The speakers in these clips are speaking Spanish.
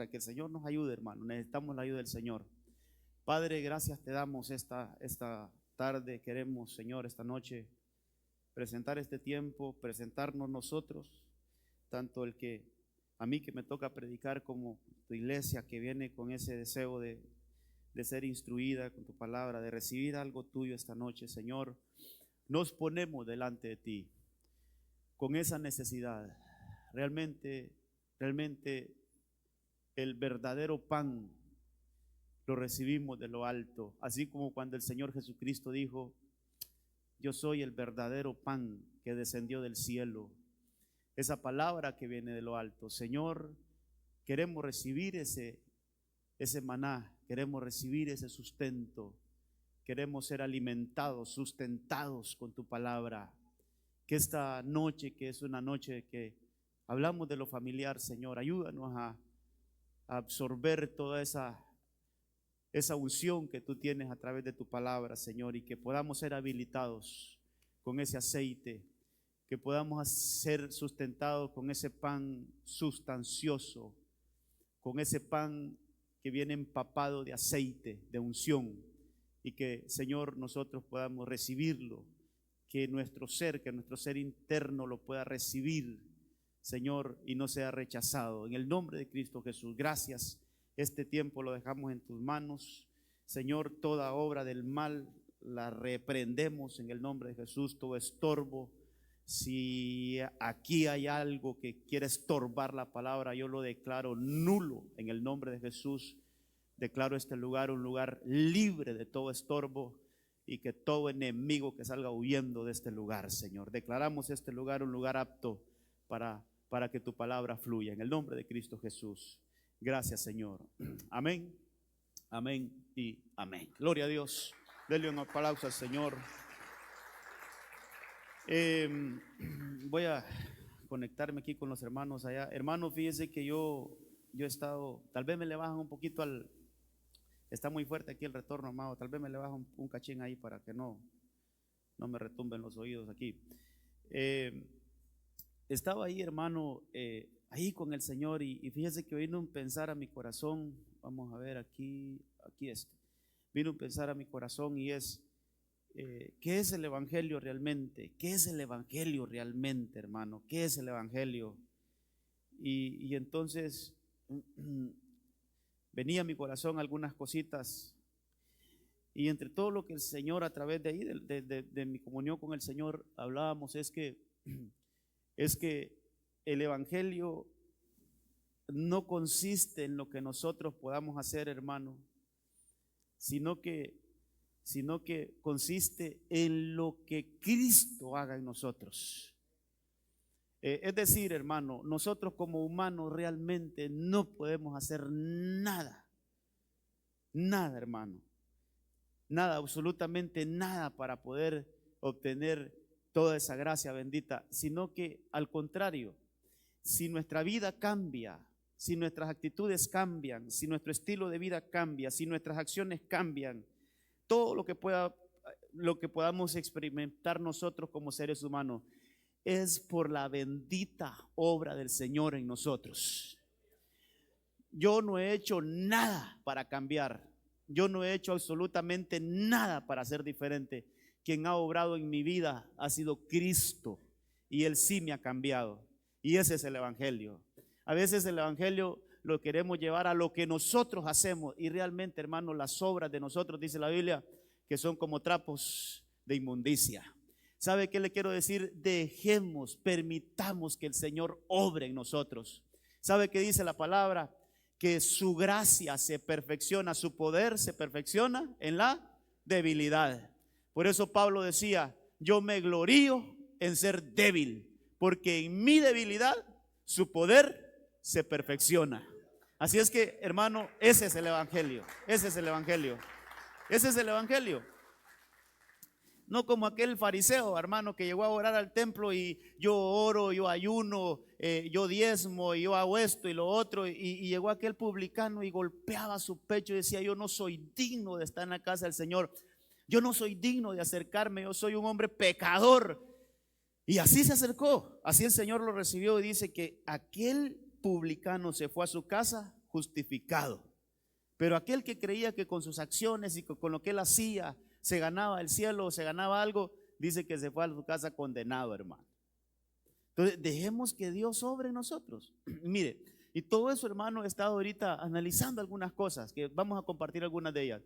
para que el Señor nos ayude, hermano. Necesitamos la ayuda del Señor. Padre, gracias te damos esta tarde. Queremos, Señor, esta noche presentar este tiempo, presentarnos nosotros, tanto a mí que me toca predicar, como tu iglesia que viene con ese deseo de ser instruida con tu palabra, de recibir algo tuyo esta noche, Señor. Nos ponemos delante de ti con esa necesidad. Realmente el verdadero pan lo recibimos de lo alto, así como cuando el Señor Jesucristo dijo: yo soy el verdadero pan que descendió del cielo. Esa palabra que viene de lo alto, Señor, queremos recibir ese maná, queremos recibir ese sustento, queremos ser alimentados, sustentados con tu palabra. Que esta noche, que es una noche que hablamos de lo familiar, Señor, ayúdanos a absorber toda esa unción que tú tienes a través de tu palabra, Señor, y que podamos ser habilitados con ese aceite, que podamos ser sustentados con ese pan sustancioso, con ese pan que viene empapado de aceite, de unción, y que, Señor, nosotros podamos recibirlo, que nuestro ser interno lo pueda recibir, Señor, y no sea rechazado. En el nombre de Cristo Jesús, gracias. Este tiempo lo dejamos en tus manos, Señor. Toda obra del mal la reprendemos en el nombre de Jesús, todo estorbo. Si aquí hay algo que quiere estorbar la palabra, yo lo declaro nulo en el nombre de Jesús. Declaro este lugar un lugar libre de todo estorbo, y que todo enemigo que salga huyendo de este lugar, Señor. Declaramos este lugar un lugar apto para que tu palabra fluya en el nombre de Cristo Jesús. Gracias, Señor. Amén, amén y amén. Gloria a Dios. Denle un aplauso al Señor. Voy a conectarme aquí con los hermanos allá. Hermanos, fíjense que yo he estado, tal vez me le bajan un poquito está muy fuerte aquí el retorno, amado. Tal vez me le bajan un cachín ahí para que no me retumben los oídos aquí. Estaba ahí, hermano, ahí con el Señor, y fíjese que vino un pensar a mi corazón. Vamos a ver aquí vino un pensar a mi corazón, y es ¿qué es el evangelio realmente? ¿Qué es el evangelio realmente, hermano? ¿Qué es el evangelio? Y entonces venía a mi corazón algunas cositas, y entre todo lo que el Señor, a través de ahí de mi comunión con el Señor, hablábamos, es que el evangelio no consiste en lo que nosotros podamos hacer, hermano, sino que consiste en lo que Cristo haga en nosotros. Es decir, hermano, nosotros como humanos realmente no podemos hacer nada, hermano, nada, absolutamente nada, para poder obtener toda esa gracia bendita, sino que al contrario, si nuestra vida cambia, si nuestras actitudes cambian, si nuestro estilo de vida cambia, si nuestras acciones cambian, todo lo que podamos experimentar nosotros como seres humanos es por la bendita obra del Señor en nosotros. Yo no he hecho nada para cambiar, yo no he hecho absolutamente nada para ser diferente. Quien ha obrado en mi vida ha sido Cristo, y Él sí me ha cambiado, y ese es el evangelio. A veces el evangelio lo queremos llevar a lo que nosotros hacemos, y realmente, hermano, las obras de nosotros, dice la Biblia, que son como trapos de inmundicia. ¿Sabe qué le quiero decir? Permitamos que el Señor obre en nosotros. ¿Sabe qué dice la palabra? Que su gracia se perfecciona, su poder se perfecciona en la debilidad. Por eso Pablo decía: yo me glorío en ser débil, porque en mi debilidad su poder se perfecciona. Así es que, hermano, ese es el evangelio. Ese es el evangelio. Ese es el evangelio. No como aquel fariseo, hermano, que llegó a orar al templo y yo oro, yo ayuno, yo diezmo, y yo hago esto y lo otro, y llegó aquel publicano y golpeaba su pecho y decía: yo no soy digno de estar en la casa del Señor, yo no soy digno de acercarme, yo soy un hombre pecador. Y así se acercó, así el Señor lo recibió, y dice que aquel publicano se fue a su casa justificado. Pero aquel que creía que con sus acciones y con lo que él hacía se ganaba el cielo, se ganaba algo, dice que se fue a su casa condenado, hermano. Entonces, dejemos que Dios obre en nosotros. Mire, y todo eso, hermano, he estado ahorita analizando algunas cosas, que vamos a compartir algunas de ellas.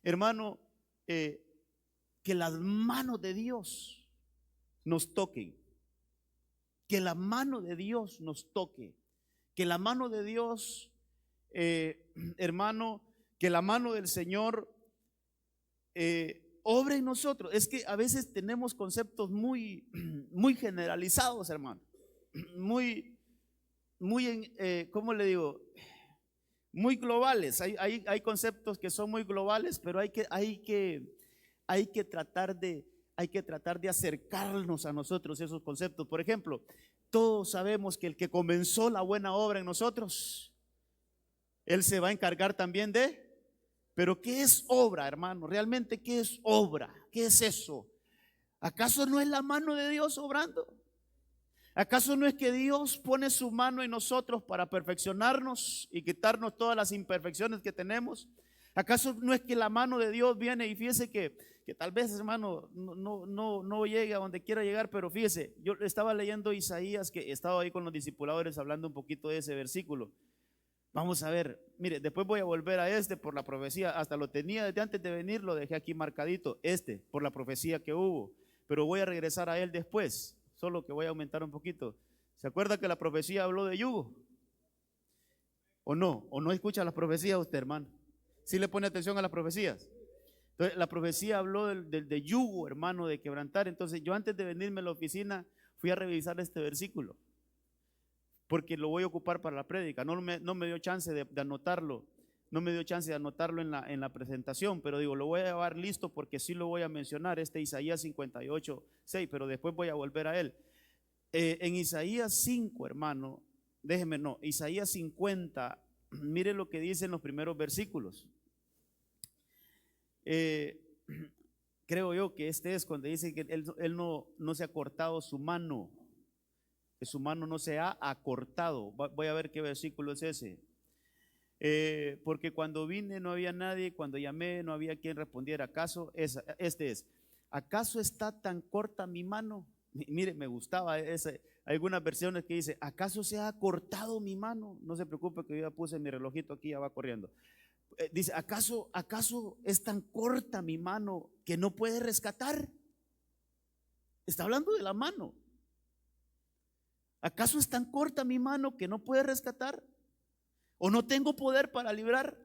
Hermano, que las manos de Dios nos toquen. Que la mano de Dios nos toque. Que la mano de Dios, hermano, que la mano del Señor obre en nosotros. Es que a veces tenemos conceptos muy generalizados, hermano. Muy, ¿cómo le digo? Muy globales. Hay conceptos que son muy globales, pero hay que tratar de acercarnos a nosotros esos conceptos. Por ejemplo, todos sabemos que el que comenzó la buena obra en nosotros, Él se va a encargar también pero ¿qué es obra, hermano? Realmente, ¿qué es obra? ¿Qué es eso? ¿Acaso no es la mano de Dios obrando? ¿Acaso no es que Dios pone su mano en nosotros para perfeccionarnos y quitarnos todas las imperfecciones que tenemos? ¿Acaso no es que la mano de Dios viene y fíjese que tal vez, hermano, no llegue a donde quiera llegar, pero fíjese, yo estaba leyendo Isaías, que estaba ahí con los discipuladores hablando un poquito de ese versículo. Vamos a ver, mire, después voy a volver a por la profecía, hasta lo tenía desde antes de venir, lo dejé aquí marcadito, por la profecía que hubo, pero voy a regresar a él después, solo que voy a aumentar un poquito. ¿Se acuerda que la profecía habló de yugo? ¿O no? ¿O no escucha las profecías usted, hermano? ¿Sí le pone atención a las profecías? Entonces, la profecía habló de yugo, hermano, de quebrantar. Entonces, yo antes de venirme a la oficina, fui a revisar este versículo, porque lo voy a ocupar para la prédica. No me dio chance de anotarlo, no me dio chance de anotarlo en la presentación, pero digo, lo voy a llevar listo porque sí lo voy a mencionar, Isaías 58:6, pero después voy a volver a él. En Isaías 5, hermano, Isaías 50, mire lo que dice en los primeros versículos. Creo yo que es cuando dice que él no se ha cortado su mano, que su mano no se ha acortado. Voy a ver qué versículo es ese. Porque cuando vine no había nadie, cuando llamé no había quien respondiera. ¿Acaso ¿acaso está tan corta mi mano? Mire, me gustaba hay algunas versiones que dice, ¿acaso se ha cortado mi mano? No se preocupe que yo ya puse mi relojito aquí, ya va corriendo. Dice, ¿acaso es tan corta mi mano que no puede rescatar? Está hablando de la mano. ¿Acaso es tan corta mi mano que no puede rescatar? ¿O no tengo poder para librar?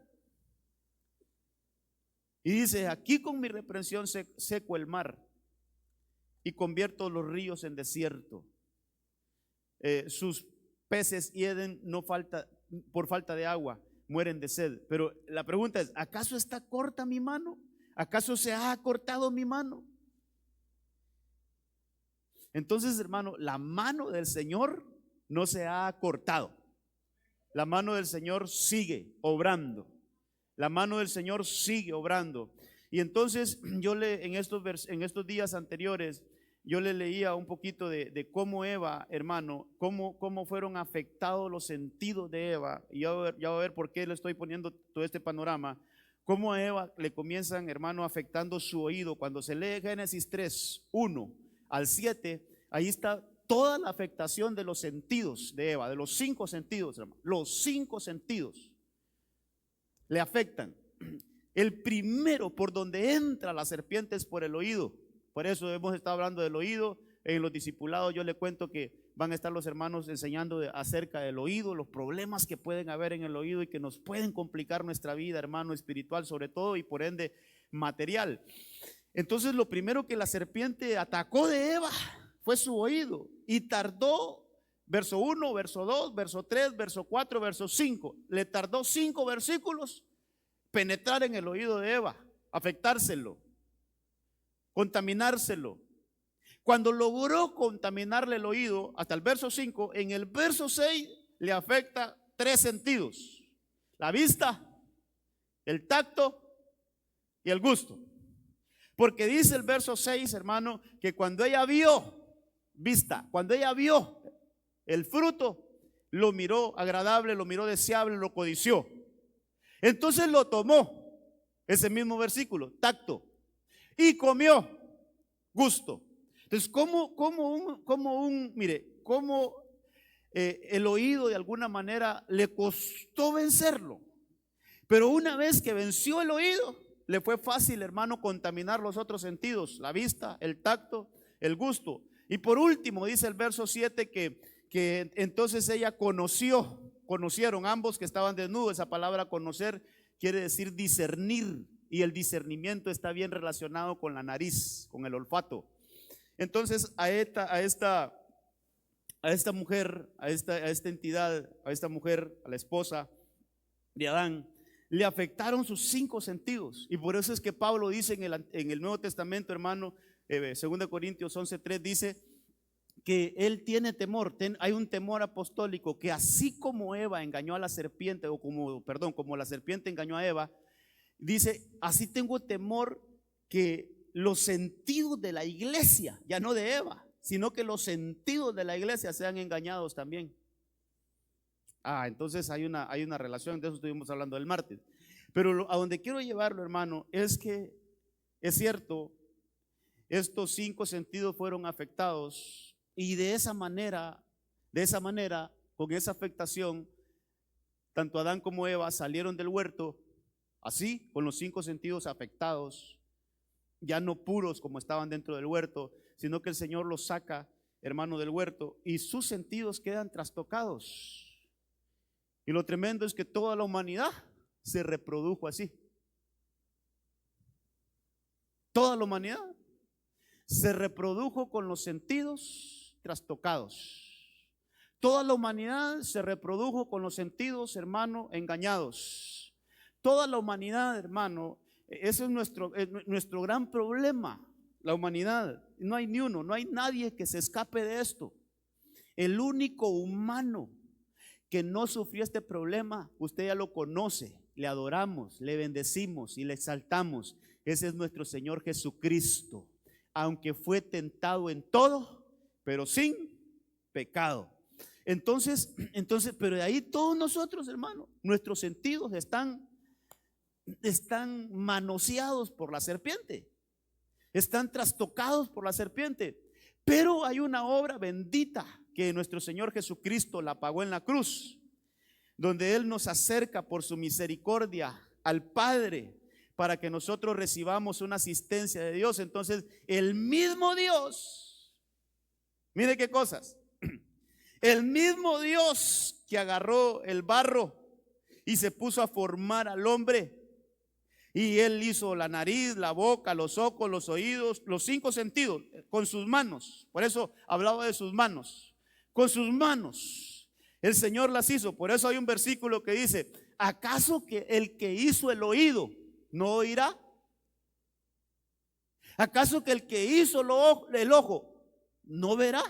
Y dice, aquí con mi reprensión seco el mar y convierto los ríos en desierto. Sus peces hieden por falta de agua, mueren de sed. Pero la pregunta es, ¿acaso está corta mi mano? ¿Acaso se ha cortado mi mano? Entonces, hermano, la mano del Señor no se ha cortado. La mano del Señor sigue obrando. La mano del Señor sigue obrando. Y entonces yo en estos días anteriores, yo le leía un poquito de cómo Eva, hermano, cómo fueron afectados los sentidos de Eva. Y ya va a ver por qué le estoy poniendo todo este panorama. Cómo a Eva le comienzan, hermano, afectando su oído. Cuando se lee Génesis 3:1 al 7, ahí está toda la afectación de los sentidos de Eva, de los 5 sentidos, hermano. Los 5 sentidos le afectan. El primero por donde entra la serpiente es por el oído. Por eso hemos estado hablando del oído. En los discipulados yo le cuento que van a estar los hermanos enseñando acerca del oído, los problemas que pueden haber en el oído y que nos pueden complicar nuestra vida, hermano, espiritual sobre todo y por ende material. Entonces lo primero que la serpiente atacó de Eva fue su oído y tardó, verso 1, verso 2, verso 3, verso 4, verso 5, le tardó 5 versículos penetrar en el oído de Eva, afectárselo, contaminárselo. Cuando logró contaminarle el oído hasta el verso 5, en el verso 6 le afecta 3 sentidos: la vista, el tacto y el gusto. Porque dice el verso 6, hermano, que cuando ella vio el fruto, lo miró agradable, lo miró deseable, lo codició. Entonces lo tomó, ese mismo versículo, tacto, y comió, gusto. Entonces, cómo el oído de alguna manera le costó vencerlo, pero una vez que venció el oído, le fue fácil, hermano, contaminar los otros sentidos, la vista, el tacto, el gusto. Y por último, dice el verso 7 que entonces ella conocieron ambos que estaban desnudos. Esa palabra conocer quiere decir discernir, y el discernimiento está bien relacionado con la nariz, con el olfato. Entonces a esta mujer, a esta entidad, a esta mujer, a la esposa de Adán, le afectaron sus 5 sentidos. Y por eso es que Pablo dice en el Nuevo Testamento, hermano, 2 Corintios 11:3 dice que él tiene temor, hay un temor apostólico, que así como Eva engañó a la serpiente, como la serpiente engañó a Eva, dice, así tengo temor que los sentidos de la iglesia, ya no de Eva, sino que los sentidos de la iglesia sean engañados también. Entonces hay una relación, de eso estuvimos hablando el martes. Pero a donde quiero llevarlo, hermano, es que es cierto, estos 5 sentidos fueron afectados, y de esa manera, con esa afectación, tanto Adán como Eva salieron del huerto así, con los 5 sentidos afectados, ya no puros como estaban dentro del huerto, sino que el Señor los saca, hermano, del huerto, y sus sentidos quedan trastocados. Y lo tremendo es que toda la humanidad se reprodujo así. Toda la humanidad se reprodujo con los sentidos trastocados. Toda la humanidad se reprodujo con los sentidos, hermano, engañados. Toda la humanidad, hermano, ese es nuestro gran problema, la humanidad. No hay ni uno, no hay nadie que se escape de esto. El único humano que no sufrió este problema, usted ya lo conoce, le adoramos, le bendecimos y le exaltamos. Ese es nuestro Señor Jesucristo, aunque fue tentado en todo, pero sin pecado. Entonces, pero de ahí todos nosotros, hermano, nuestros sentidos están manoseados por la serpiente, están trastocados por la serpiente. Pero hay una obra bendita que nuestro Señor Jesucristo la pagó en la cruz, donde Él nos acerca por su misericordia al Padre, para que nosotros recibamos una asistencia de Dios. Entonces el mismo Dios, mire qué cosas, el mismo Dios que agarró el barro y se puso a formar al hombre, y Él hizo la nariz, la boca, los ojos, los oídos, los 5 sentidos con sus manos. Por eso hablaba de sus manos. Con sus manos el Señor las hizo. Por eso hay un versículo que dice: ¿acaso que el que hizo el oído no oirá? ¿Acaso que el que hizo el ojo no verá?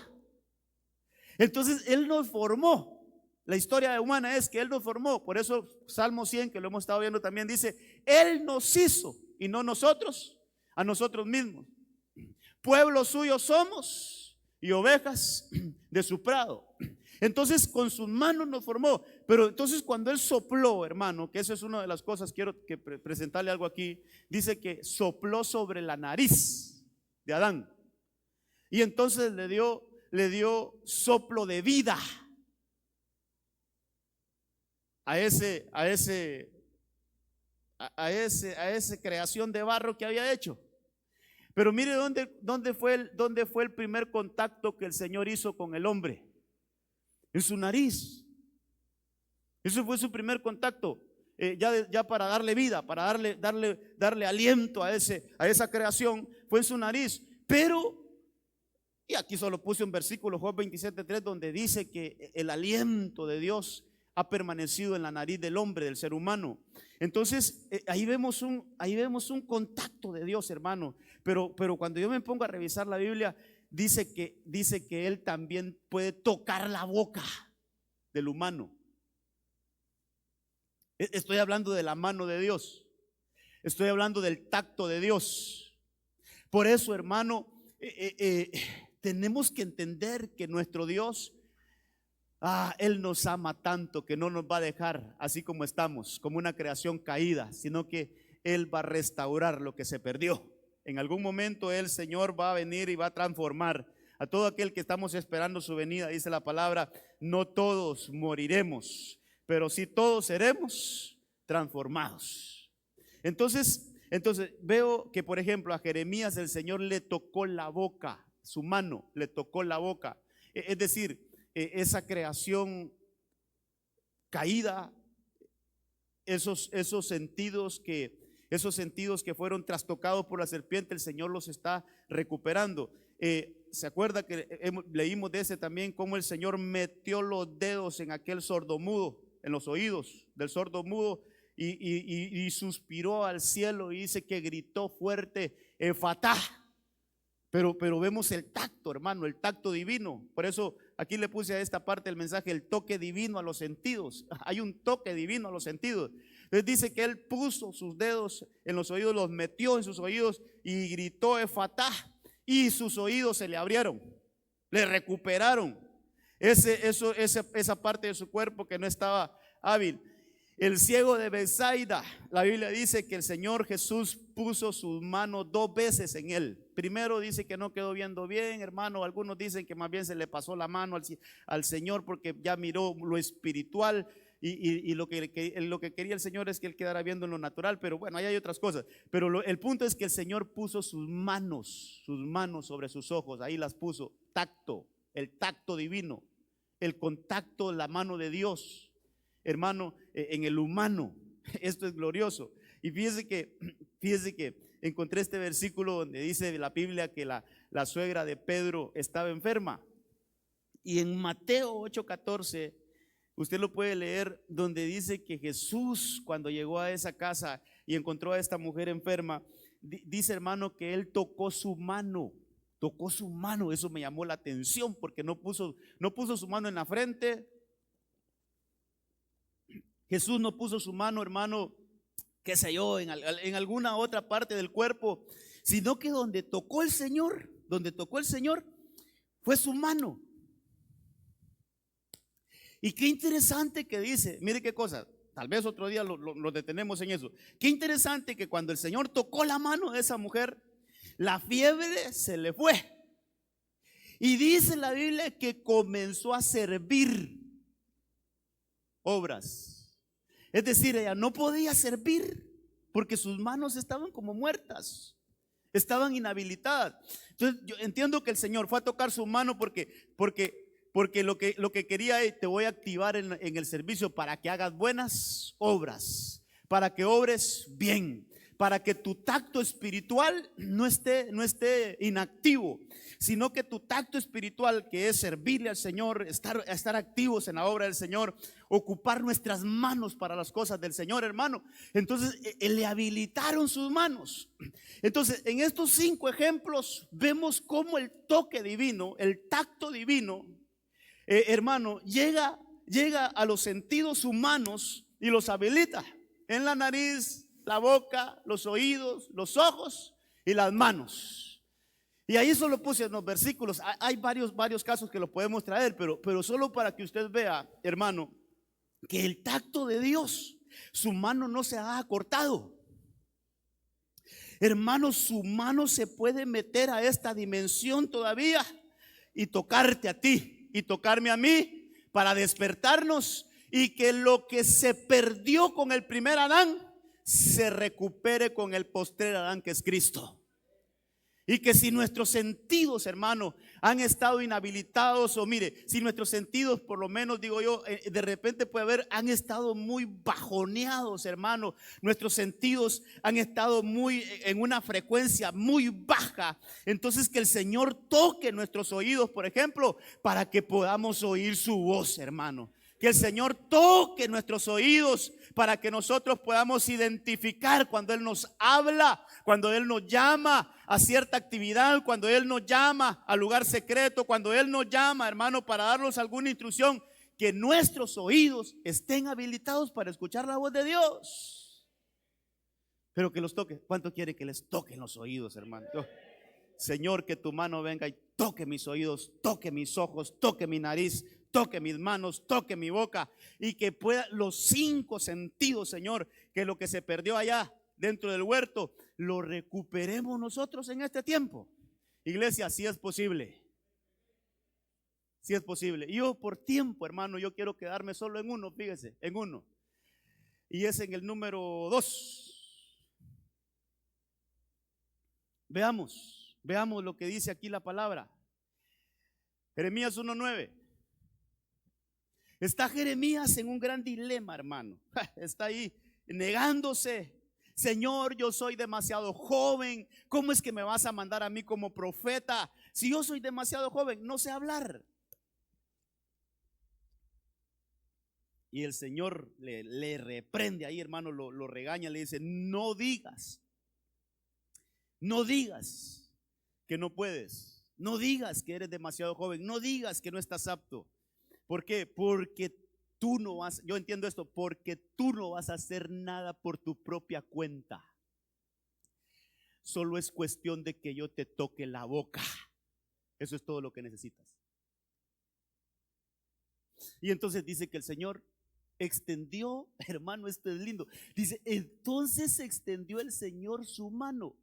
Entonces Él nos formó. La historia humana es que Él nos formó. Por eso Salmo 100, que lo hemos estado viendo también, dice: Él nos hizo y no nosotros a nosotros mismos. Pueblo suyo somos y ovejas de su prado. Entonces con sus manos nos formó. Pero entonces cuando Él sopló, hermano, que eso es una de las cosas, quiero que presentarle algo aquí. Dice que sopló sobre la nariz de Adán, y entonces le dio soplo de vida a esa creación de barro que había hecho. Pero mire dónde fue el primer contacto que el Señor hizo con el hombre: en su nariz. Eso fue su primer contacto, ya para darle vida, para darle aliento a esa creación, fue en su nariz. Pero, y aquí solo puse un versículo, Job 27:3, donde dice que el aliento de Dios ha permanecido en la nariz del hombre, del ser humano. Entonces ahí vemos un contacto de Dios, hermano. Pero cuando yo me pongo a revisar la Biblia, dice que Él también puede tocar la boca del humano. Estoy hablando de la mano de Dios, estoy hablando del tacto de Dios. Por eso, hermano, tenemos que entender que nuestro Dios Él nos ama tanto que no nos va a dejar así como estamos, como una creación caída, sino que Él va a restaurar lo que se perdió. En algún momento el Señor va a venir y va a transformar a todo aquel que estamos esperando su venida. Dice la palabra, no todos moriremos, pero sí todos seremos transformados. Entonces veo que, por ejemplo, a Jeremías el Señor le tocó la boca, su mano le tocó la boca. Es decir, esa creación caída, esos sentidos que fueron trastocados por la serpiente, el Señor los está recuperando. ¿Se acuerda que leímos de ese también, cómo el Señor metió los dedos en aquel sordomudo, en los oídos del sordomudo, y suspiró al cielo y dice que gritó fuerte, Efatá? Pero vemos el tacto, hermano, el tacto divino. Por eso aquí le puse a esta parte del mensaje el toque divino a los sentidos. Hay un toque divino a los sentidos. Entonces dice que Él puso sus dedos en los oídos, los metió en sus oídos y gritó Efatá, y sus oídos se le abrieron, le recuperaron esa parte de su cuerpo que no estaba hábil. El ciego de Betsaida, la Biblia dice que el Señor Jesús puso sus manos 2 veces en él. Primero dice que no quedó viendo bien, hermano. Algunos dicen que más bien se le pasó la mano al Señor porque ya miró lo espiritual y lo que quería el Señor es que él quedara viendo en lo natural. Pero bueno, ahí hay otras cosas. Pero el punto es que el Señor puso sus manos sobre sus ojos. Ahí las puso. Tacto, el tacto divino, el contacto de la mano de Dios, hermano, en el humano. Esto es glorioso. Y fíjese que encontré este versículo donde dice la Biblia que la suegra de Pedro estaba enferma. Y en Mateo 8:14 usted lo puede leer, donde dice que Jesús, cuando llegó a esa casa y encontró a esta mujer enferma, dice, hermano, que Él tocó su mano. Tocó su mano. Eso me llamó la atención porque no puso su mano en la frente. Jesús no puso su mano, hermano, qué sé yo, en alguna otra parte del cuerpo, sino que donde tocó el Señor fue su mano. Y qué interesante que dice, mire qué cosa, tal vez otro día lo detenemos en eso. Qué interesante que cuando el Señor tocó la mano de esa mujer, la fiebre se le fue. Y dice la Biblia que comenzó a servir obras. Es decir, ella no podía servir porque sus manos estaban como muertas, estaban inhabilitadas. Entonces yo entiendo que el Señor fue a tocar su mano porque lo que quería es, te voy a activar en el servicio para que hagas buenas obras, para que obres bien, para que tu tacto espiritual no esté inactivo, sino que tu tacto espiritual, que es servirle al Señor, estar activos en la obra del Señor, ocupar nuestras manos para las cosas del Señor, hermano. Entonces le habilitaron sus manos. Entonces en estos 5 ejemplos vemos cómo el toque divino, el tacto divino, hermano, llega a los sentidos humanos y los habilita en la nariz, la boca, los oídos, los ojos y las manos. Y ahí solo puse en los versículos. Hay varios casos que los podemos traer, pero solo para que usted vea, hermano, que el tacto de Dios, su mano no se ha acortado. Hermano, su mano se puede meter a esta dimensión todavía y tocarte a ti y tocarme a mí para despertarnos y que lo que se perdió con el primer Adán se recupere con el postrer Adán, que es Cristo. Y que si nuestros sentidos, hermano, han estado inhabilitados, o mire, si nuestros sentidos, por lo menos digo yo, de repente puede haber, han estado muy bajoneados, hermano. Nuestros sentidos han estado en una frecuencia muy baja. Entonces que el Señor toque nuestros oídos, por ejemplo, para que podamos oír su voz, hermano. Que el Señor toque nuestros oídos para que nosotros podamos identificar cuando Él nos habla, cuando Él nos llama a cierta actividad, cuando Él nos llama al lugar secreto, cuando Él nos llama, hermano, para darnos alguna instrucción, que nuestros oídos estén habilitados para escuchar la voz de Dios. Pero que los toque. ¿Cuánto quiere que les toquen los oídos, hermano? Señor, que tu mano venga y toque mis oídos, toque mis ojos, toque mi nariz, toque mis manos, toque mi boca, y que pueda los 5 sentidos, Señor, que lo que se perdió allá dentro del huerto, lo recuperemos nosotros en este tiempo. Iglesia, sí es posible. Sí es posible. Y yo por tiempo, hermano, yo quiero quedarme solo en uno, fíjese, en uno. Y es en el número 2. Veamos lo que dice aquí la palabra. Jeremías 1:9. Está Jeremías en un gran dilema, hermano. Está ahí negándose. Señor, yo soy demasiado joven. ¿Cómo es que me vas a mandar a mí como profeta? Si yo soy demasiado joven, no sé hablar. Y el Señor le reprende ahí, hermano, lo regaña, le dice, no digas que no puedes, no digas que eres demasiado joven, no digas que no estás apto. ¿Por qué? Porque tú no vas, yo entiendo esto, porque tú no vas a hacer nada por tu propia cuenta. Solo es cuestión de que yo te toque la boca. Eso es todo lo que necesitas. Y entonces dice que el Señor extendió, hermano, esto es lindo. Dice, entonces extendió el Señor su mano.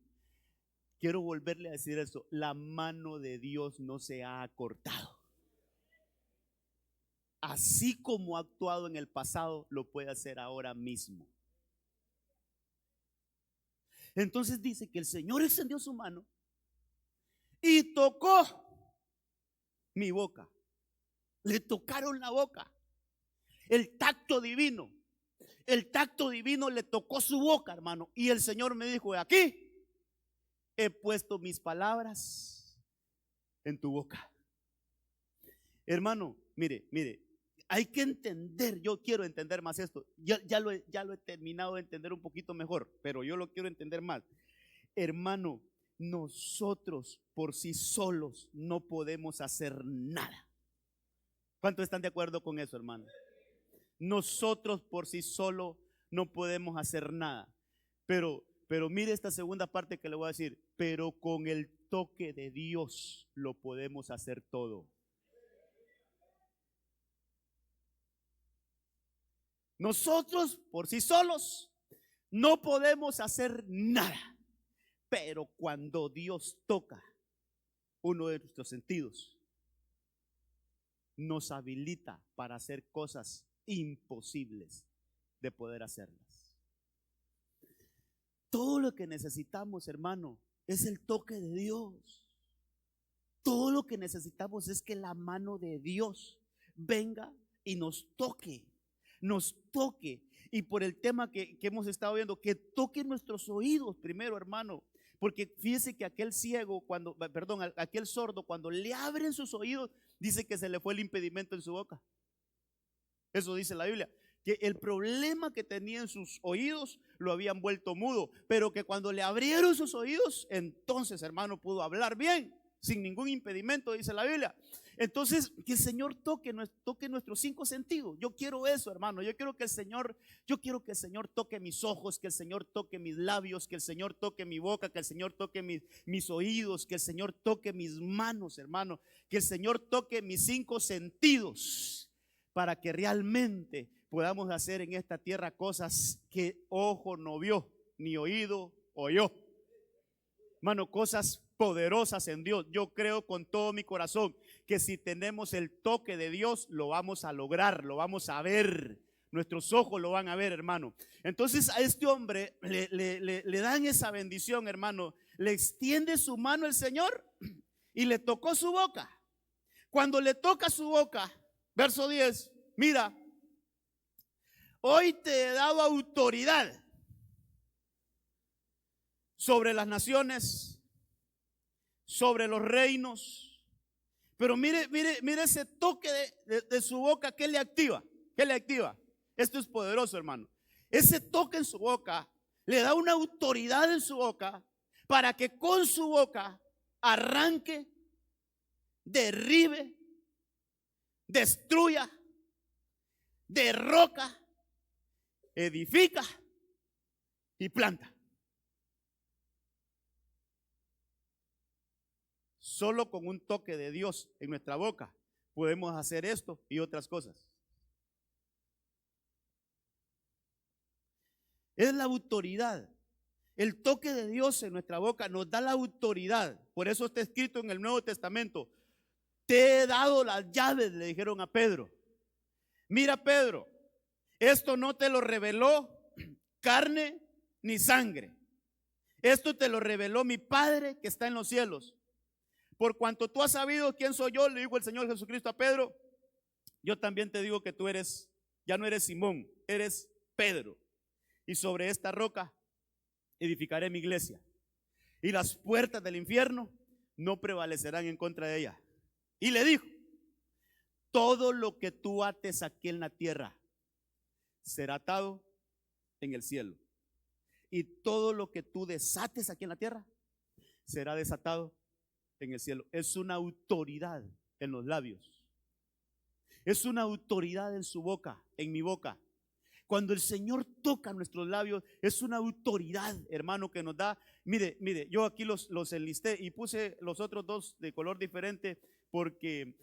Quiero volverle a decir eso, la mano de Dios no se ha acortado. Así como ha actuado en el pasado, lo puede hacer ahora mismo. Entonces dice que el Señor extendió su mano y tocó mi boca. Le tocaron la boca. El tacto divino le tocó su boca, hermano. Y el Señor me dijo, aquí he puesto mis palabras en tu boca. Hermano, mire, hay que entender, yo quiero entender más esto. Ya lo he terminado de entender un poquito mejor, pero yo lo quiero entender más. Hermano, nosotros por sí solos no podemos hacer nada. ¿Cuántos están de acuerdo con eso, hermano? Nosotros por sí solos no podemos hacer nada. Pero mire esta segunda parte que le voy a decir. Pero con el toque de Dios lo podemos hacer todo. Nosotros por sí solos no podemos hacer nada. Pero cuando Dios toca uno de nuestros sentidos, nos habilita para hacer cosas imposibles de poder hacerlas. Todo lo que necesitamos, hermano, es el toque de Dios. Todo lo que necesitamos es que la mano de Dios venga y nos toque. Y por el tema que hemos estado viendo, que toque nuestros oídos primero, hermano. Porque fíjese que aquel aquel sordo, cuando le abren sus oídos, dice que se le fue el impedimento en su boca. Eso dice la Biblia, que el problema que tenía en sus oídos lo habían vuelto mudo, pero que cuando le abrieron sus oídos, entonces, hermano, pudo hablar bien, sin ningún impedimento, dice la Biblia. Entonces, que el Señor toque nuestros 5 sentidos. Yo quiero eso, hermano. Yo quiero que el Señor toque mis ojos, que el Señor toque mis labios, que el Señor toque mi boca, que el Señor toque mis oídos, que el Señor toque mis manos, hermano, que el Señor toque mis 5 sentidos, para que realmente podamos hacer en esta tierra cosas que ojo no vio, ni oído oyó. Hermano, cosas poderosas en Dios. Yo creo con todo mi corazón que si tenemos el toque de Dios, lo vamos a lograr, lo vamos a ver. Nuestros ojos lo van a ver, hermano. Entonces a este hombre le dan esa bendición, hermano. Le extiende su mano el Señor y le tocó su boca. Cuando le toca su boca, verso 10, mira, hoy te he dado autoridad sobre las naciones, sobre los reinos. Pero mire ese toque de su boca, ¿qué le activa? ¿Qué le activa? Esto es poderoso, hermano. Ese toque en su boca le da una autoridad en su boca para que con su boca arranque, derribe, destruya, derroca, edifica y planta. Solo con un toque de Dios en nuestra boca podemos hacer esto y otras cosas. Es la autoridad. El toque de Dios en nuestra boca nos da la autoridad. Por eso está escrito en el Nuevo Testamento: te he dado las llaves, le dijeron a Pedro. Mira, Pedro, esto no te lo reveló carne ni sangre. Esto te lo reveló mi Padre que está en los cielos. Por cuanto tú has sabido quién soy yo, le dijo el Señor Jesucristo a Pedro, yo también te digo que tú eres, ya no eres Simón, eres Pedro. Y sobre esta roca edificaré mi iglesia. Y las puertas del infierno no prevalecerán en contra de ella. Y le dijo: todo lo que tú ates aquí en la tierra será atado en el cielo. Y todo lo que tú desates aquí en la tierra será desatado en el cielo. Es una autoridad en los labios. Es una autoridad en su boca, en mi boca. Cuando el Señor toca nuestros labios, es una autoridad, hermano, que nos da. Mire, yo aquí los enlisté y puse los otros dos de color diferente porque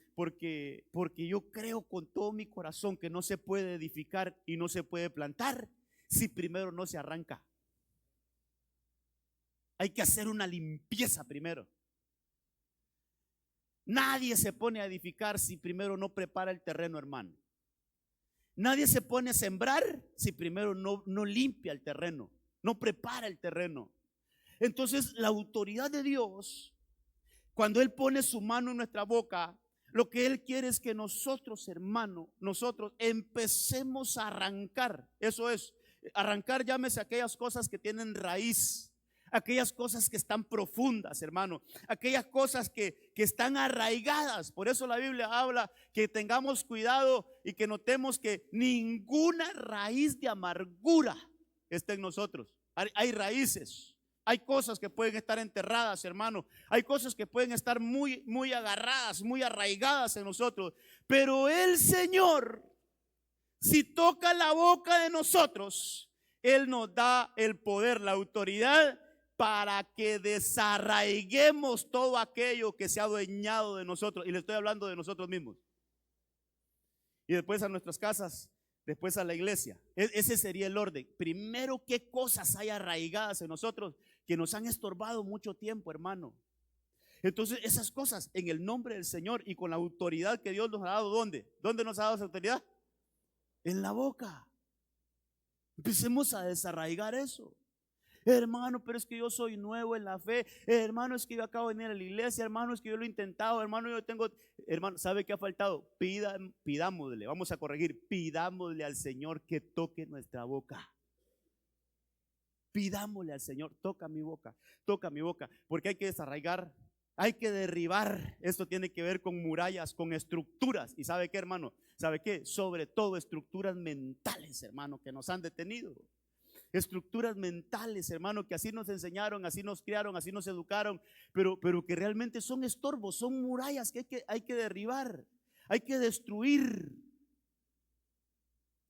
yo creo con todo mi corazón que no se puede edificar y no se puede plantar si primero no se arranca. Hay que hacer una limpieza primero. Nadie se pone a edificar si primero no prepara el terreno, hermano. Nadie se pone a sembrar si primero no limpia el terreno, no prepara el terreno. Entonces, la autoridad de Dios, cuando Él pone su mano en nuestra boca, lo que Él quiere es que nosotros, hermano, nosotros empecemos a arrancar. Eso es, arrancar, llámese aquellas cosas que tienen raíz, aquellas cosas que están profundas, hermano, aquellas cosas que están arraigadas. Por eso la Biblia habla que tengamos cuidado y que notemos que ninguna raíz de amargura está en nosotros. Hay raíces, hay cosas que pueden estar enterradas, hermano, hay cosas que pueden estar muy agarradas, muy arraigadas en nosotros. Pero el Señor, si toca la boca de nosotros, Él nos da el poder, la autoridad, para que desarraiguemos todo aquello que se ha adueñado de nosotros. Y le estoy hablando de nosotros mismos. Y después a nuestras casas, después a la iglesia. Ese sería el orden. Primero, ¿qué cosas hay arraigadas en nosotros que nos han estorbado mucho tiempo, hermano? Entonces, esas cosas, en el nombre del Señor y con la autoridad que Dios nos ha dado, ¿dónde? ¿Dónde nos ha dado esa autoridad? En la boca. Empecemos a desarraigar eso. Hermano, pero es que yo soy nuevo en la fe. Hermano, es que yo acabo de venir a la iglesia. Hermano, es que yo lo he intentado. Hermano, yo tengo. Hermano, ¿sabe qué ha faltado? Pidámosle, vamos a corregir. Pidámosle al Señor que toque nuestra boca. Pidámosle al Señor: toca mi boca, toca mi boca. Porque hay que desarraigar, hay que derribar. Esto tiene que ver con murallas, con estructuras. ¿Y sabe qué, hermano? ¿Sabe qué? Sobre todo estructuras mentales, hermano, que nos han detenido. Estructuras mentales, hermano, que así nos enseñaron, así nos criaron, así nos educaron, pero que realmente son estorbos, son murallas que hay que derribar, hay que destruir.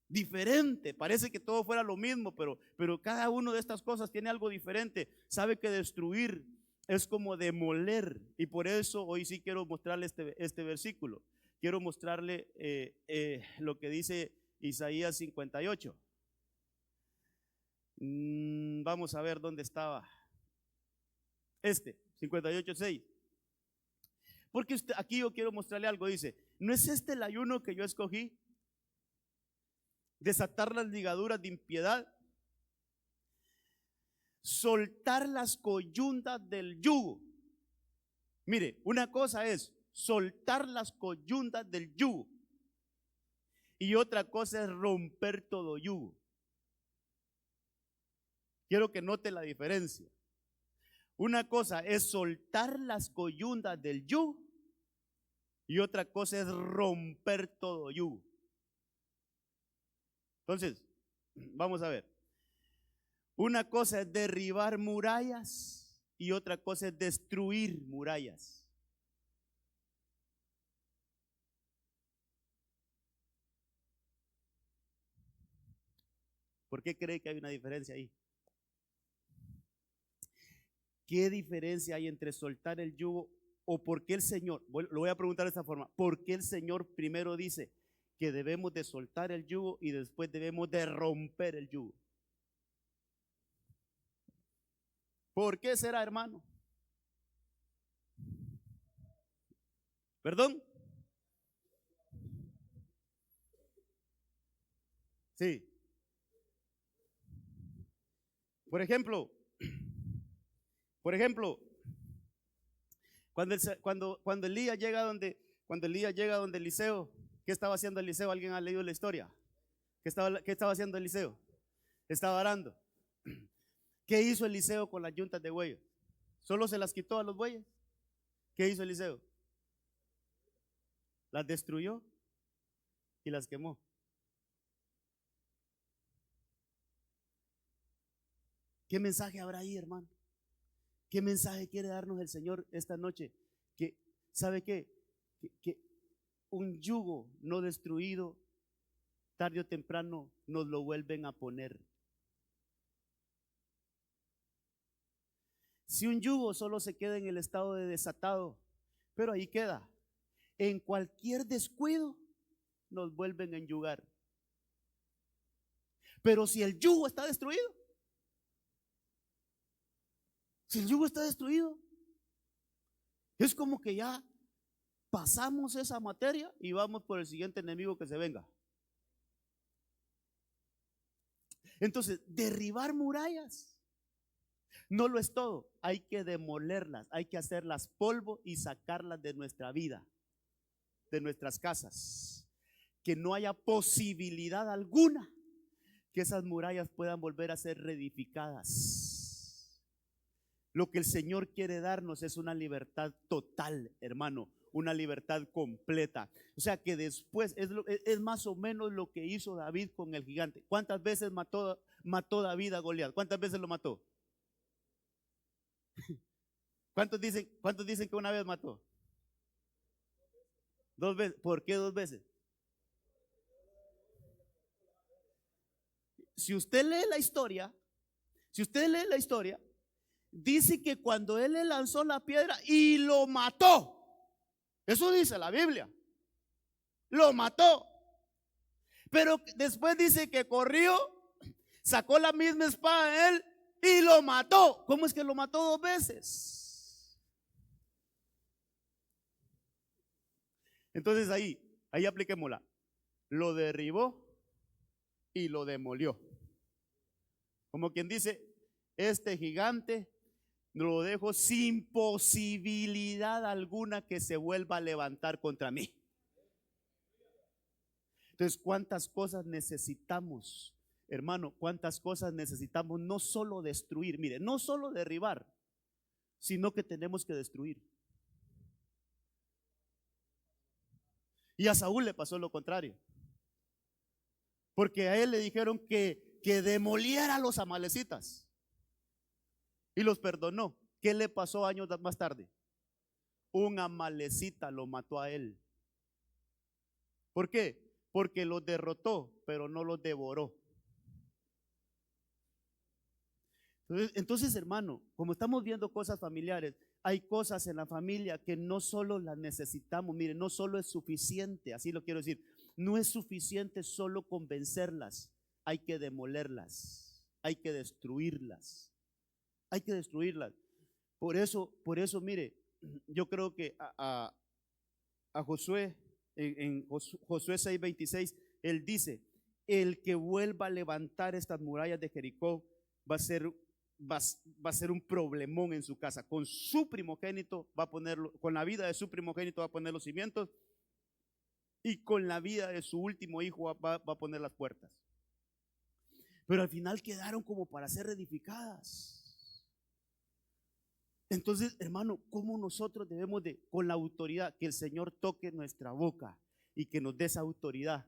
Diferente, parece que todo fuera lo mismo, pero cada una de estas cosas tiene algo diferente. Sabe que destruir es como demoler, y por eso hoy sí quiero mostrarle este versículo. Quiero mostrarle lo que dice Isaías 58. Vamos a ver dónde estaba. 58:6. Porque aquí yo quiero mostrarle algo. Dice: ¿no es este el ayuno que yo escogí? Desatar las ligaduras de impiedad, soltar las coyundas del yugo. Mire, una cosa es soltar las coyundas del yugo y otra cosa es romper todo yugo. Quiero que note la diferencia. Una cosa es soltar las coyundas del yugo y otra cosa es romper todo yugo. Entonces, vamos a ver. Una cosa es derribar murallas y otra cosa es destruir murallas. ¿Por qué cree que hay una diferencia ahí? ¿Qué diferencia hay entre soltar el yugo ¿O por qué el Señor, lo voy a preguntar de esta forma, por qué el Señor primero dice que debemos de soltar el yugo y después debemos de romper el yugo? ¿Por qué será, hermano? ¿Perdón? Sí. Por ejemplo, cuando Elías llega donde Eliseo, ¿qué estaba haciendo Eliseo? ¿Alguien ha leído la historia? ¿Qué estaba haciendo Eliseo? Estaba arando. ¿Qué hizo Eliseo con las yuntas de bueyes? ¿Solo se las quitó a los bueyes? ¿Qué hizo Eliseo? Las destruyó y las quemó. ¿Qué mensaje habrá ahí, hermano? ¿Qué mensaje quiere darnos el Señor esta noche? Que, ¿sabe qué? Que un yugo no destruido, tarde o temprano nos lo vuelven a poner. Si un yugo solo se queda en el estado de desatado, pero ahí queda, en cualquier descuido nos vuelven a enyugar. Pero si el yugo está destruido, es como que ya pasamos esa materia y vamos por el siguiente enemigo que se venga. Entonces, derribar murallas no lo es todo, hay que demolerlas, hay que hacerlas polvo y sacarlas de nuestra vida, de nuestras casas, que no haya posibilidad alguna que esas murallas puedan volver a ser reedificadas. Lo que el Señor quiere darnos es una libertad total, hermano, una libertad completa. O sea que después es más o menos lo que hizo David con el gigante. ¿Cuántas veces mató David a Goliat? ¿Cuántas veces lo mató? ¿Cuántos dicen que una vez mató? 2 veces. ¿Por qué 2 veces? Si usted lee la historia, dice que cuando él le lanzó la piedra y lo mató, eso dice la Biblia, lo mató. Pero después dice que corrió, sacó la misma espada de él y lo mató. ¿Cómo es que lo mató 2 veces? Entonces ahí apliquémosla. Lo derribó y lo demolió. Como quien dice, este gigante lo dejo sin posibilidad alguna que se vuelva a levantar contra mí. Entonces, ¿cuántas cosas necesitamos, hermano? ¿Cuántas cosas necesitamos no solo destruir? Mire, no solo derribar, sino que tenemos que destruir. Y a Saúl le pasó lo contrario, porque a él le dijeron que demoliera a los amalecitas y los perdonó. ¿Qué le pasó años más tarde? Un amalecita lo mató a él. ¿Por qué? Porque los derrotó, pero no los devoró. Entonces, hermano, como estamos viendo cosas familiares, hay cosas en la familia que no solo las necesitamos. Mire, no solo es suficiente, así lo quiero decir, no es suficiente solo convencerlas, hay que demolerlas, hay que destruirlas. Por eso, mire, yo creo que a Josué, en Josué 6:26, él dice: el que vuelva a levantar estas murallas de Jericó va a ser un problemón en su casa. Con su primogénito va a ponerlo, con la vida de su primogénito va a poner los cimientos, y con la vida de su último hijo va a poner las puertas. Pero al final quedaron como para ser reedificadas. Entonces, hermano, ¿cómo nosotros debemos de, con la autoridad, que el Señor toque nuestra boca y que nos dé esa autoridad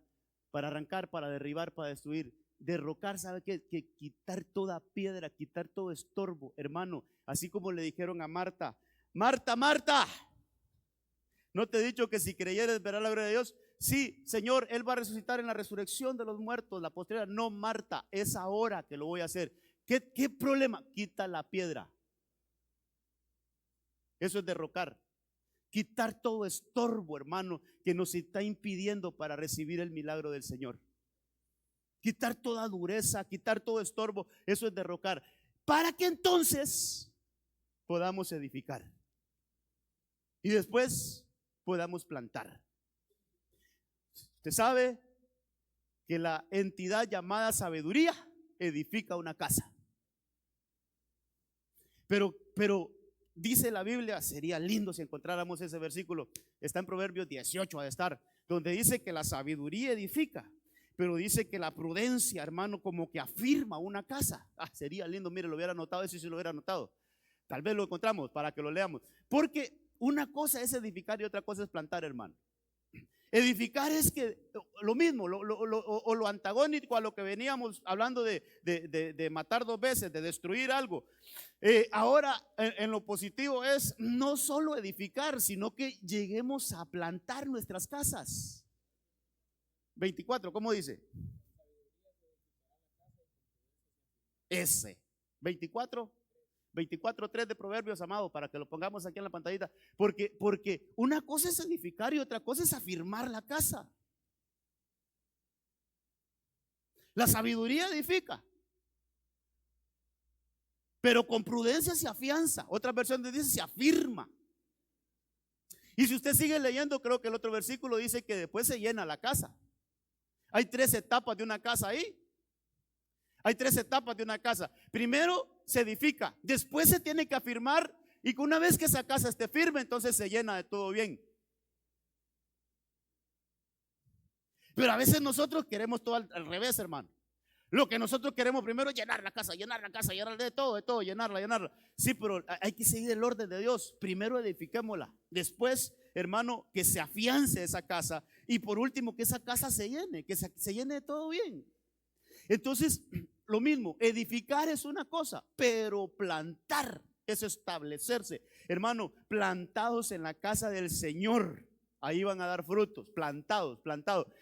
para arrancar, para derribar, para destruir? Derrocar, ¿sabe qué? Que quitar toda piedra, quitar todo estorbo, hermano. Así como le dijeron a Marta: Marta, Marta, ¿no te he dicho que si creyeres verás la gloria de Dios? Sí, Señor, Él va a resucitar en la resurrección de los muertos, la posteridad. No, Marta, es ahora que lo voy a hacer. ¿Qué problema? Quita la piedra. Eso es derrocar. Quitar todo estorbo, hermano, que nos está impidiendo para recibir el milagro del Señor. Quitar toda dureza, quitar todo estorbo, eso es derrocar. Para que entonces podamos edificar. Y después podamos plantar. Usted sabe que la entidad llamada sabiduría edifica una casa. Pero dice la Biblia, sería lindo si encontráramos ese versículo, está en Proverbios 18 a estar, donde dice que la sabiduría edifica, pero dice que la prudencia, hermano, como que afirma una casa. Sería lindo, mire, lo hubiera anotado, eso sí lo hubiera anotado. Tal vez lo encontramos para que lo leamos. Porque una cosa es edificar y otra cosa es plantar, hermano. Edificar es que lo mismo, o lo antagónico a lo que veníamos hablando de matar dos veces, de destruir algo. Ahora en lo positivo es no solo edificar, sino que lleguemos a plantar nuestras casas. 24, ¿cómo dice? Ese 24:3 de Proverbios, amado, para que lo pongamos aquí en la pantallita, porque una cosa es edificar y otra cosa es afirmar la casa. La sabiduría edifica, pero con prudencia se afianza. Otra versión dice se afirma. Y si usted sigue leyendo, creo que el otro versículo dice que después se llena la casa. Hay 3 etapas de una casa ahí. Hay 3 etapas de una casa. Primero se edifica, después se tiene que afirmar, y una vez que esa casa esté firme, entonces se llena de todo bien. Pero a veces nosotros queremos todo al revés, hermano. Lo que nosotros queremos primero es llenar la casa de todo, llenarla. Sí, pero hay que seguir el orden de Dios. Primero edifiquémosla. Después, hermano, que se afiance esa casa. Y por último, que esa casa se llene, que se llene de todo bien. Entonces, lo mismo, edificar es una cosa, pero plantar es establecerse. Hermano, plantados en la casa del Señor. Ahí van a dar frutos, plantados.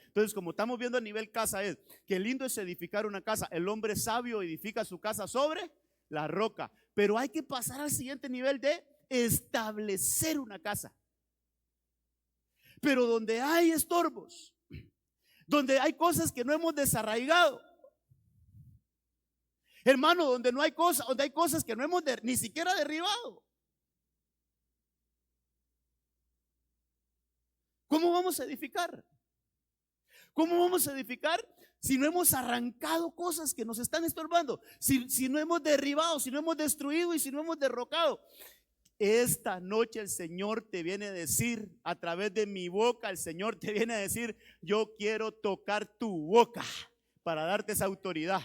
Entonces, como estamos viendo a nivel casa, es que lindo es edificar una casa. El hombre sabio edifica su casa sobre la roca. Pero hay que pasar al siguiente nivel de establecer una casa. Pero donde hay estorbos, donde hay cosas que no hemos desarraigado, hermano, donde hay cosas que no hemos ni siquiera derribado, ¿cómo vamos a edificar? ¿Cómo vamos a edificar si no hemos arrancado cosas que nos están estorbando? Si no hemos derribado, si no hemos destruido y si no hemos derrocado. Esta noche el Señor te viene a decir, a través de mi boca, el Señor te viene a decir: yo quiero tocar tu boca para darte esa autoridad.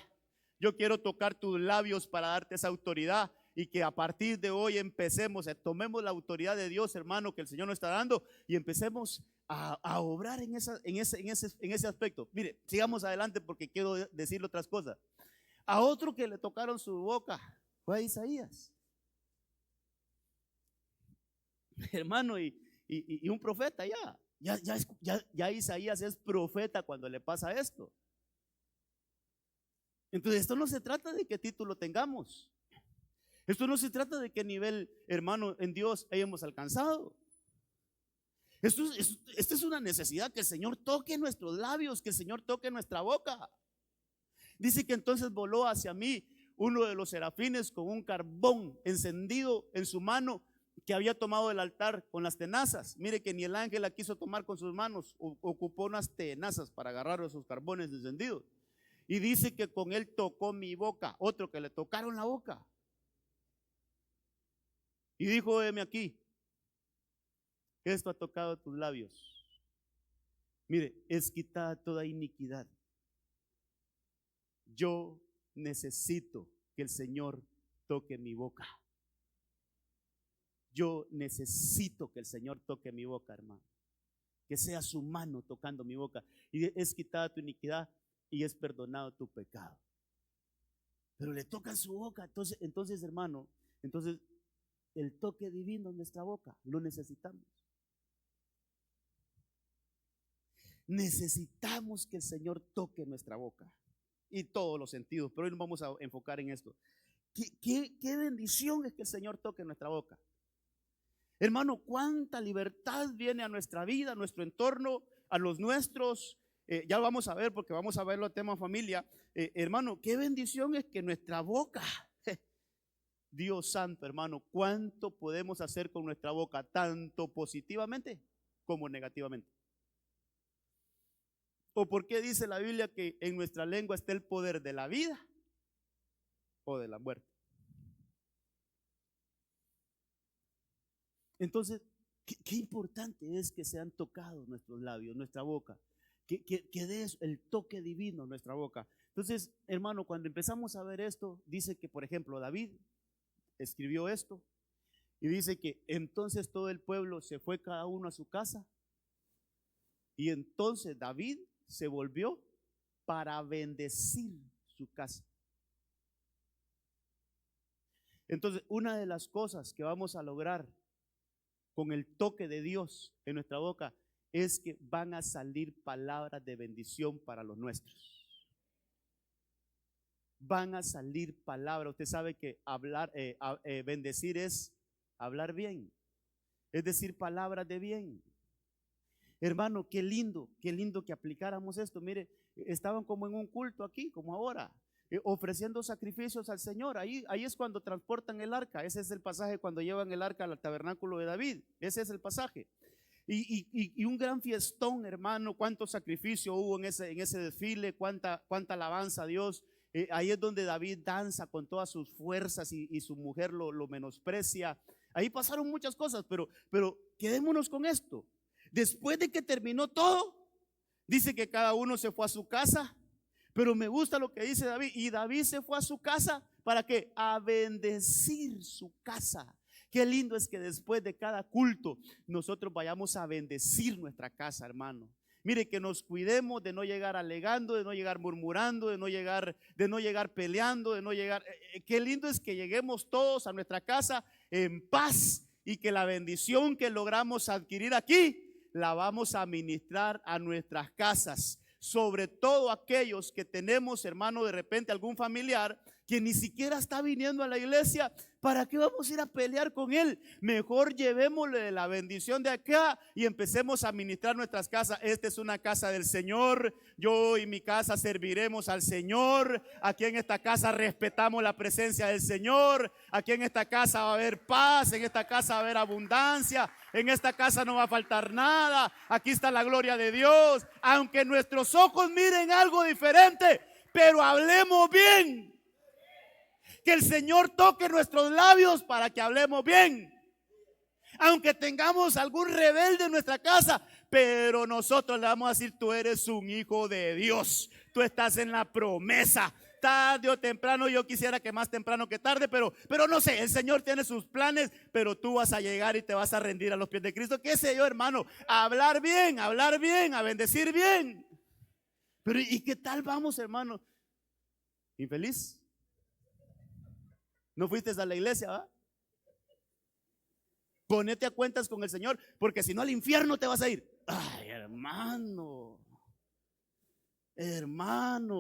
Yo quiero tocar tus labios para darte esa autoridad. Y que a partir de hoy empecemos, tomemos la autoridad de Dios, hermano, que el Señor nos está dando, y empecemos a obrar en ese aspecto. Mire, sigamos adelante porque quiero decirle otras cosas. A otro que le tocaron su boca fue a Isaías, hermano, y un profeta ya Isaías es profeta cuando le pasa esto. Entonces esto no se trata de qué título tengamos. Esto no se trata de qué nivel, hermano, en Dios hayamos alcanzado. Esto es una necesidad, que el Señor toque nuestros labios, que el Señor toque nuestra boca. Dice que entonces voló hacia mí uno de los serafines con un carbón encendido en su mano, que había tomado el altar con las tenazas. Mire que ni el ángel la quiso tomar con sus manos, ocupó unas tenazas para agarrar esos carbones encendidos. Y dice que con él tocó mi boca, otro que le tocaron la boca. Y dijo: heme aquí, esto ha tocado tus labios. Mire, es quitada toda iniquidad. Yo necesito que el Señor toque mi boca. Yo necesito que el Señor toque mi boca, hermano. Que sea su mano tocando mi boca. Y es quitada tu iniquidad y es perdonado tu pecado. Pero le toca su boca. Entonces, hermano, el toque divino en nuestra boca lo necesitamos. Necesitamos que el Señor toque nuestra boca y todos los sentidos, pero hoy nos vamos a enfocar en esto. ¿Qué bendición es que el Señor toque nuestra boca? Hermano, cuánta libertad viene a nuestra vida, a nuestro entorno, a los nuestros. Ya vamos a ver, porque vamos a verlo el tema familia. Hermano, qué bendición es que nuestra boca, Dios santo, hermano, cuánto podemos hacer con nuestra boca, tanto positivamente como negativamente. ¿O por qué dice la Biblia que en nuestra lengua está el poder de la vida o de la muerte? Entonces, qué importante es que sean tocados nuestros labios, nuestra boca, que dé el toque divino a nuestra boca. Entonces, hermano, cuando empezamos a ver esto, dice que, por ejemplo, David escribió esto y dice que entonces todo el pueblo se fue cada uno a su casa, y entonces David se volvió para bendecir su casa. Entonces, una de las cosas que vamos a lograr con el toque de Dios en nuestra boca es que van a salir palabras de bendición para los nuestros. Van a salir palabras. Usted sabe que hablar, bendecir es hablar bien, es decir, palabras de bien. Hermano, qué lindo que aplicáramos esto. Mire, estaban como en un culto aquí, como ahora, ofreciendo sacrificios al Señor. Ahí es cuando transportan el arca. Ese es el pasaje cuando llevan el arca al tabernáculo de David. Ese es el pasaje. Y un gran fiestón, hermano. Cuánto sacrificio hubo en ese desfile, cuánta alabanza a Dios. Ahí es donde David danza con todas sus fuerzas y su mujer lo menosprecia. Ahí pasaron muchas cosas, pero quedémonos con esto. Después de que terminó todo, dice que cada uno se fue a su casa. Pero me gusta lo que dice David. Y David se fue a su casa, ¿para qué? A bendecir su casa. Qué lindo es que después de cada culto nosotros vayamos a bendecir nuestra casa, hermano. Mire, que nos cuidemos de no llegar alegando, de no llegar murmurando, de no llegar peleando, de no llegar. Qué lindo es que lleguemos todos a nuestra casa en paz, y que la bendición que logramos adquirir aquí la vamos a ministrar a nuestras casas. Sobre todo aquellos que tenemos, hermano, de repente algún familiar que ni siquiera está viniendo a la iglesia. ¿Para qué vamos a ir a pelear con él? Mejor llevémosle la bendición de acá y empecemos a ministrar nuestras casas. Esta es una casa del Señor. Yo y mi casa serviremos al Señor. Aquí en esta casa respetamos la presencia del Señor. Aquí en esta casa va a haber paz. En esta casa va a haber abundancia. En esta casa no va a faltar nada. Aquí está la gloria de Dios. Aunque nuestros ojos miren algo diferente, pero hablemos bien. Que el Señor toque nuestros labios para que hablemos bien. Aunque tengamos algún rebelde en nuestra casa, pero nosotros le vamos a decir: tú eres un hijo de Dios, tú estás en la promesa. Tarde o temprano, yo quisiera que más temprano que tarde, pero no sé, el Señor tiene sus planes, pero tú vas a llegar y te vas a rendir a los pies de Cristo. Qué sé yo, hermano, a hablar bien, a bendecir bien. Pero ¿y qué tal vamos, hermano? ¿Infeliz? ¿No fuiste a la iglesia? ¿Va? Ponete a cuentas con el Señor, porque si no al infierno te vas a ir. Ay, hermano,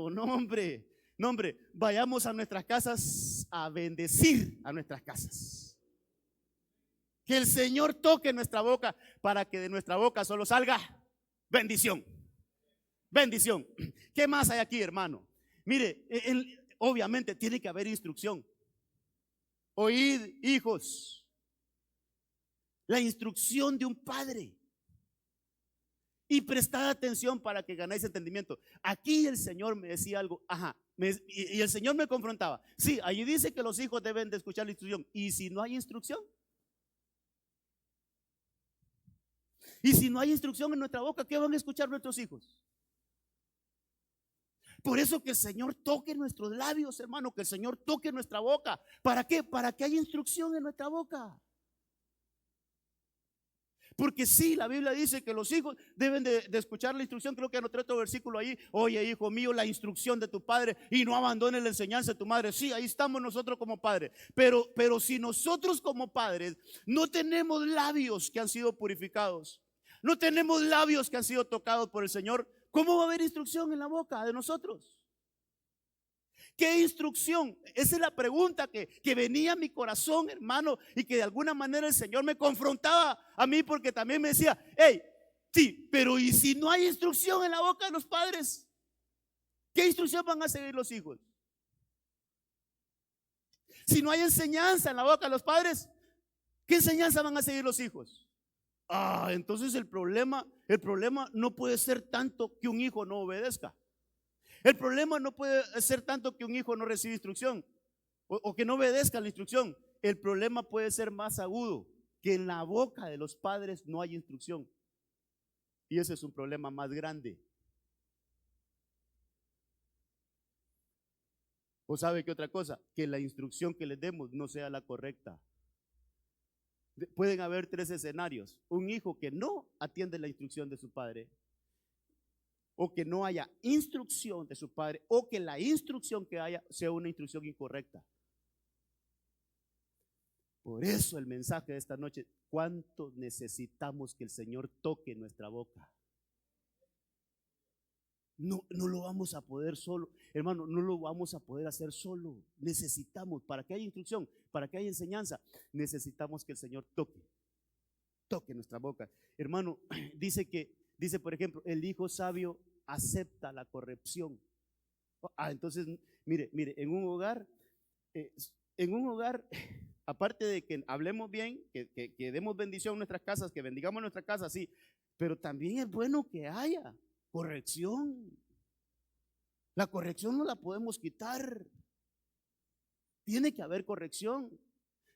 no hombre, vayamos a nuestras casas a bendecir a nuestras casas. Que el Señor toque nuestra boca para que de nuestra boca solo salga bendición. Bendición. ¿Qué más hay aquí, hermano? Mire, obviamente tiene que haber instrucción. Oíd, hijos, la instrucción de un padre, y prestad atención para que ganéis entendimiento. Aquí el Señor me decía algo, y el Señor me confrontaba. Sí, allí dice que los hijos deben de escuchar la instrucción. ¿Y si no hay instrucción? ¿Y si no hay instrucción en nuestra boca, qué van a escuchar nuestros hijos? Por eso que el Señor toque nuestros labios, hermano, que el Señor toque nuestra boca. ¿Para qué? Para que haya instrucción en nuestra boca. Porque sí, la Biblia dice que los hijos deben de escuchar la instrucción. Creo que anoté otro versículo ahí. Oye, hijo mío, la instrucción de tu padre, y no abandones la enseñanza de tu madre. Sí, ahí estamos nosotros como padres. Pero si nosotros como padres no tenemos labios que han sido purificados, no tenemos labios que han sido tocados por el Señor, ¿cómo va a haber instrucción en la boca de nosotros? ¿Qué instrucción? Esa es la pregunta que venía a mi corazón, hermano, y que de alguna manera el Señor me confrontaba a mí, porque también me decía, hey, sí, pero ¿y si no hay instrucción en la boca de los padres? ¿Qué instrucción van a seguir los hijos? Si no hay enseñanza en la boca de los padres, ¿qué enseñanza van a seguir los hijos? Entonces el problema no puede ser tanto que un hijo no obedezca. El problema no puede ser tanto que un hijo no reciba instrucción o que no obedezca la instrucción. El problema puede ser más agudo, que en la boca de los padres no hay instrucción. Y ese es un problema más grande. ¿O sabe qué otra cosa? Que la instrucción que les demos no sea la correcta. Pueden haber tres escenarios: un hijo que no atiende la instrucción de su padre, o que no haya instrucción de su padre, o que la instrucción que haya sea una instrucción incorrecta. Por eso el mensaje de esta noche: ¿cuánto necesitamos que el Señor toque nuestra boca? No lo vamos a poder solo, hermano, no lo vamos a poder hacer solo. Necesitamos, para que haya instrucción, para que haya enseñanza, necesitamos que el Señor toque nuestra boca. Hermano, dice por ejemplo, el hijo sabio acepta la corrección. Entonces, mire, en un hogar, aparte de que hablemos bien, que demos bendición a nuestras casas, que bendigamos nuestra casa, sí, pero también es bueno que haya corrección. La corrección no la podemos quitar. Tiene que haber corrección,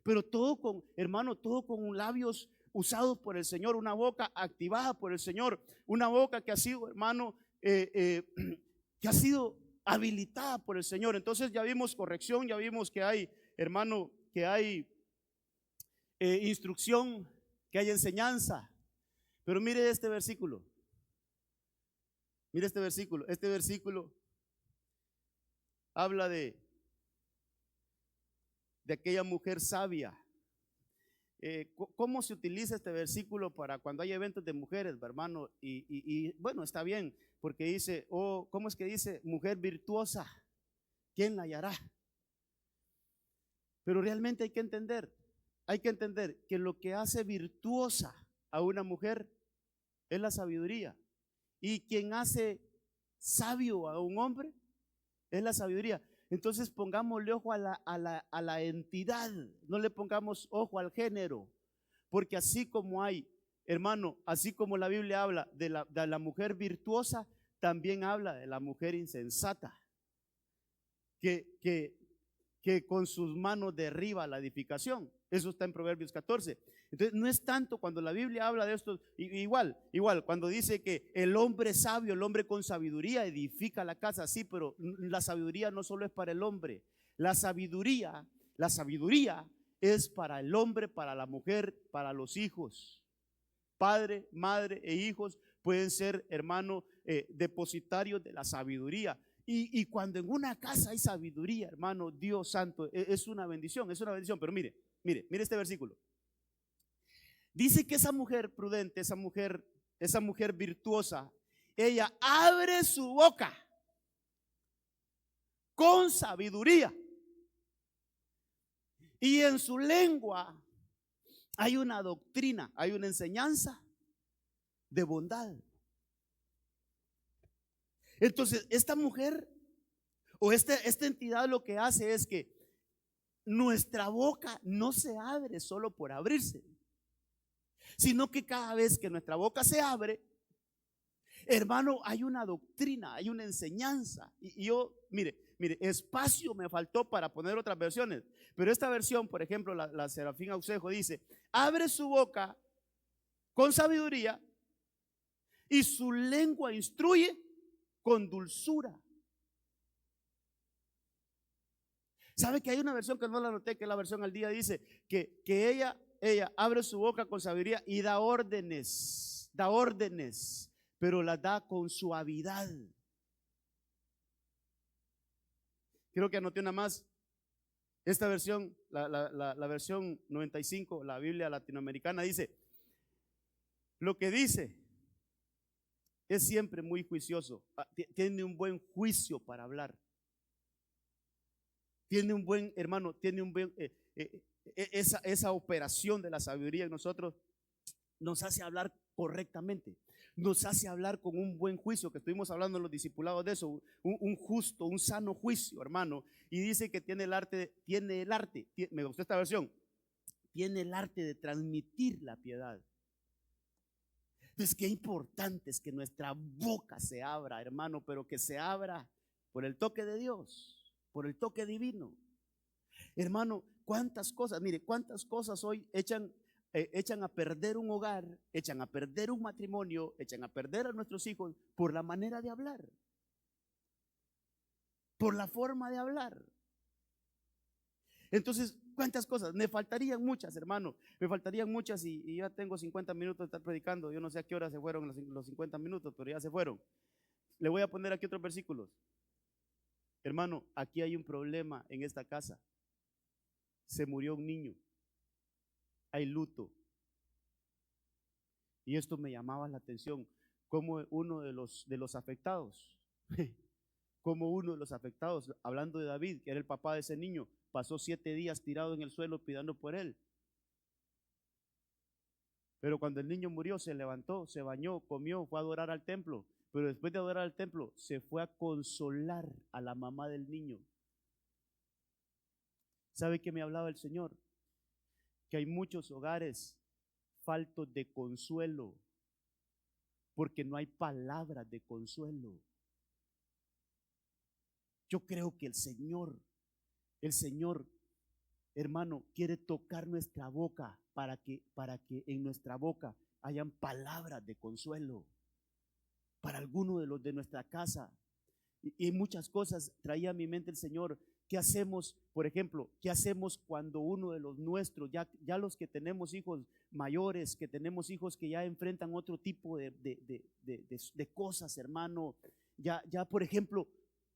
pero todo con, hermano, todo con labios usados por el Señor, una boca activada por el Señor, una boca que ha sido, hermano, que ha sido habilitada por el Señor. Entonces ya vimos corrección, ya vimos que hay, hermano, que hay instrucción, que hay enseñanza. Pero mire este versículo. Mire este versículo. Este versículo habla de aquella mujer sabia. ¿Cómo se utiliza este versículo para cuando hay eventos de mujeres, hermano? Y bueno, está bien, porque dice, ¿cómo es que dice? Mujer virtuosa, ¿quién la hallará? Pero realmente hay que entender que lo que hace virtuosa a una mujer es la sabiduría. Y quien hace sabio a un hombre es la sabiduría. Entonces pongámosle ojo a la entidad, no le pongamos ojo al género, porque así como hay, hermano, así como la Biblia habla de la mujer virtuosa, también habla de la mujer insensata, que con sus manos derriba la edificación. Eso está en Proverbios 14. Entonces no es tanto cuando la Biblia habla de esto, igual cuando dice que el hombre sabio, el hombre con sabiduría edifica la casa, sí, pero la sabiduría no solo es para el hombre. La sabiduría es para el hombre, para la mujer, para los hijos. Padre, madre e hijos pueden ser, hermano, depositarios de la sabiduría. Y cuando en una casa hay sabiduría, hermano, Dios santo, es una bendición, Pero mire este versículo. Dice que esa mujer prudente, esa mujer virtuosa, ella abre su boca con sabiduría, y en su lengua hay una doctrina, hay una enseñanza de bondad. Entonces, esta mujer o esta entidad lo que hace es que nuestra boca no se abre solo por abrirse, sino que cada vez que nuestra boca se abre, hermano, hay una doctrina, hay una enseñanza. Y yo, mire, espacio me faltó para poner otras versiones, pero esta versión, por ejemplo, la Serafín Ausejo dice: abre su boca con sabiduría y su lengua instruye con dulzura. ¿Sabe que hay una versión que no la anoté, que es la versión al día? Dice que ella abre su boca con sabiduría y da órdenes, pero las da con suavidad. Creo que anoté una más. Esta versión, la versión 95, la Biblia latinoamericana, dice: lo que dice es siempre muy juicioso, tiene un buen juicio para hablar. tiene un buen, hermano, tiene un buen, esa operación de la sabiduría en nosotros nos hace hablar correctamente, nos hace hablar con un buen juicio, que estuvimos hablando en los discipulados de eso, un justo, un sano juicio, hermano. Y dice que tiene el arte, me gustó esta versión, tiene el arte de transmitir la piedad. Entonces, qué importante es que nuestra boca se abra, hermano, pero que se abra por el toque de Dios, por el toque divino. Hermano, cuántas cosas, mire, cuántas cosas hoy echan a perder un hogar, echan a perder un matrimonio, echan a perder a nuestros hijos por la manera de hablar, por la forma de hablar. Entonces, ¿cuántas cosas? Me faltarían muchas, hermano, me faltarían muchas y ya tengo 50 minutos de estar predicando. Yo no sé a qué hora se fueron los 50 minutos, pero ya se fueron. Le voy a poner aquí otros versículos. Hermano, aquí hay un problema en esta casa. Se murió un niño. Hay luto. Y esto me llamaba la atención, como uno de los afectados, hablando de David, que era el papá de ese niño, pasó 7 días tirado en el suelo pidiendo por él. Pero cuando el niño murió, se levantó, se bañó, comió, fue a adorar al templo. Pero después de adorar al templo, se fue a consolar a la mamá del niño. ¿Sabe qué me hablaba el Señor? Que hay muchos hogares faltos de consuelo, porque no hay palabras de consuelo. Yo creo que el Señor, hermano, quiere tocar nuestra boca para que en nuestra boca hayan palabras de consuelo para alguno de los de nuestra casa. Y muchas cosas traía a mi mente el Señor. ¿Qué hacemos, por ejemplo? ¿Qué hacemos cuando uno de los nuestros, ya los que tenemos hijos mayores, que tenemos hijos que ya enfrentan otro tipo de cosas, hermano? Ya, por ejemplo,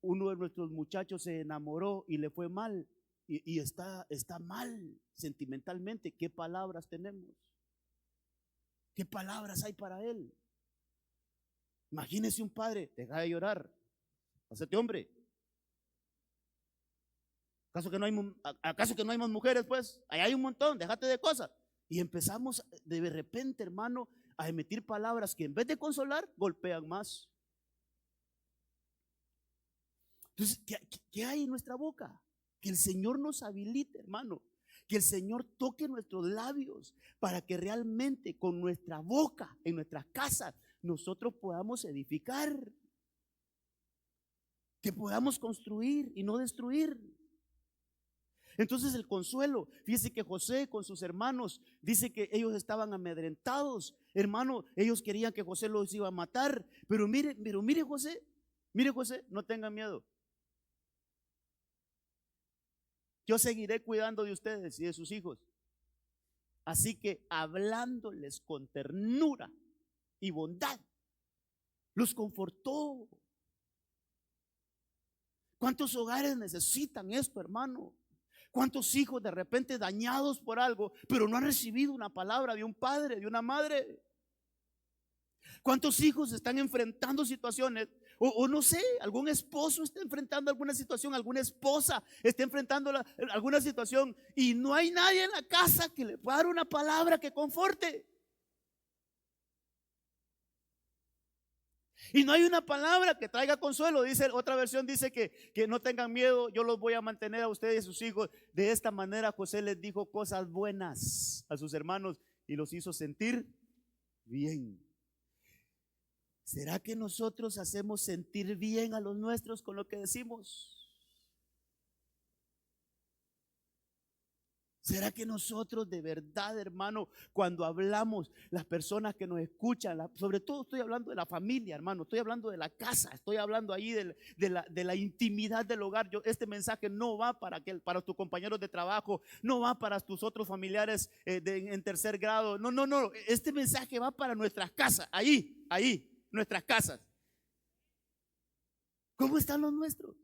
uno de nuestros muchachos se enamoró y le fue mal y está mal sentimentalmente. ¿Qué palabras tenemos? ¿Qué palabras hay para él? Imagínese un padre, deja de llorar, hacete hombre. ¿Acaso que no hay más mujeres? Pues ahí hay un montón, déjate de cosas. Y empezamos de repente, hermano, a emitir palabras que en vez de consolar, golpean más. Entonces, ¿qué hay en nuestra boca? Que el Señor nos habilite, hermano. Que el Señor toque nuestros labios para que realmente con nuestra boca, en nuestras casas, nosotros podamos edificar. Que podamos construir y no destruir. Entonces el consuelo, fíjese que José con sus hermanos, dice que ellos estaban amedrentados, hermano, ellos querían que José los iba a matar, pero mire José, no tengan miedo. Yo seguiré cuidando de ustedes y de sus hijos. Así que hablándoles con ternura y bondad, los confortó. ¿Cuántos hogares necesitan esto, hermano? ¿Cuántos hijos de repente dañados por algo, pero no han recibido una palabra de un padre, de una madre? ¿Cuántos hijos están enfrentando situaciones? O no sé, algún esposo está enfrentando alguna situación, alguna esposa está enfrentando alguna situación y no hay nadie en la casa que le pueda dar una palabra que conforte. Y no hay una palabra que traiga consuelo. Dice, otra versión dice que no tengan miedo, yo los voy a mantener a ustedes y a sus hijos. De esta manera José les dijo cosas buenas a sus hermanos y los hizo sentir bien. ¿Será que nosotros hacemos sentir bien a los nuestros con lo que decimos? ¿Será que nosotros de verdad, hermano, cuando hablamos, las personas que nos escuchan, sobre todo estoy hablando de la familia, hermano, estoy hablando de la casa, estoy hablando ahí de la intimidad del hogar? Este mensaje no va para tus compañeros de trabajo, no va para tus otros familiares en tercer grado, no, este mensaje va para nuestras casas, ahí, nuestras casas. ¿Cómo están los nuestros?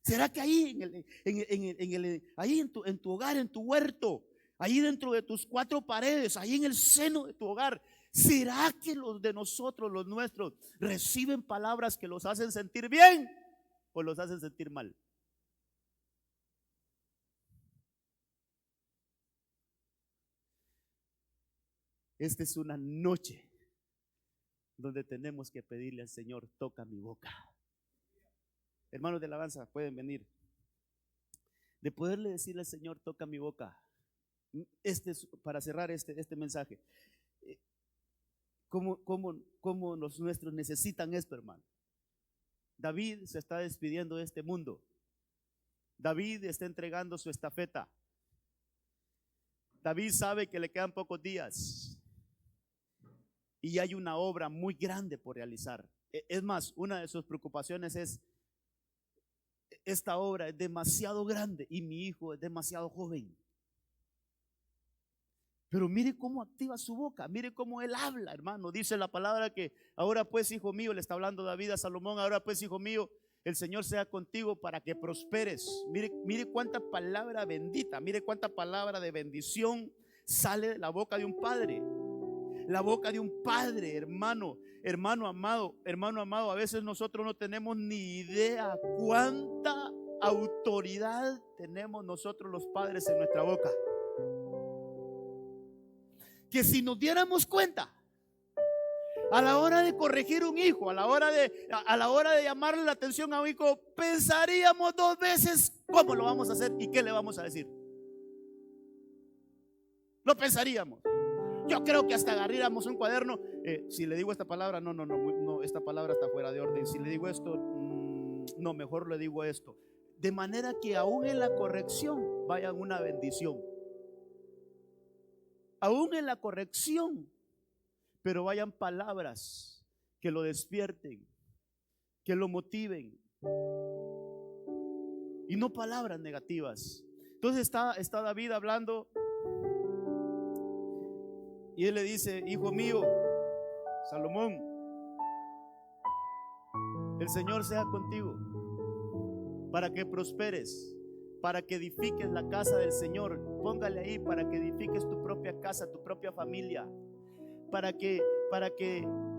¿Será que ahí ahí en tu hogar, en tu huerto, ahí dentro de tus 4 paredes, ahí en el seno de tu hogar, será que los de nosotros, los nuestros, reciben palabras que los hacen sentir bien? o los hacen sentir mal? Esta es una noche donde tenemos que pedirle al Señor, toca mi boca. Hermanos de alabanza, pueden venir. De poderle decirle al Señor, toca mi boca. Este es para cerrar este mensaje. ¿Cómo los nuestros necesitan esto, hermano? David se está despidiendo de este mundo. David está entregando su estafeta. David sabe que le quedan pocos días y hay una obra muy grande por realizar. Es más, una de sus preocupaciones es: esta obra es demasiado grande y mi hijo es demasiado joven. Pero mire cómo activa su boca, mire cómo él habla, hermano. Dice la palabra que ahora pues, hijo mío, le está hablando David a Salomón, ahora pues, hijo mío, el Señor sea contigo para que prosperes. Mire cuánta palabra bendita, mire cuánta palabra de bendición sale de la boca de un padre. La boca de un padre, hermano amado, a veces nosotros no tenemos ni idea cuánta autoridad tenemos nosotros los padres en nuestra boca. Que si nos diéramos cuenta, a la hora de corregir un hijo, a la hora de llamarle la atención a un hijo, pensaríamos dos veces cómo lo vamos a hacer y qué le vamos a decir. Lo pensaríamos. Yo creo que hasta agarráramos un cuaderno. Si le digo esta palabra, no, esta palabra está fuera de orden. Si le digo esto, no, mejor le digo esto. De manera que aún en la corrección vaya una bendición. Aún en la corrección, pero vayan palabras que lo despierten, que lo motiven, y no palabras negativas. Entonces está David hablando y él le dice: hijo mío, Salomón, el Señor sea contigo para que prosperes, para que edifiques la casa del Señor. Póngale ahí, para que edifiques tu propia casa, tu propia familia, para que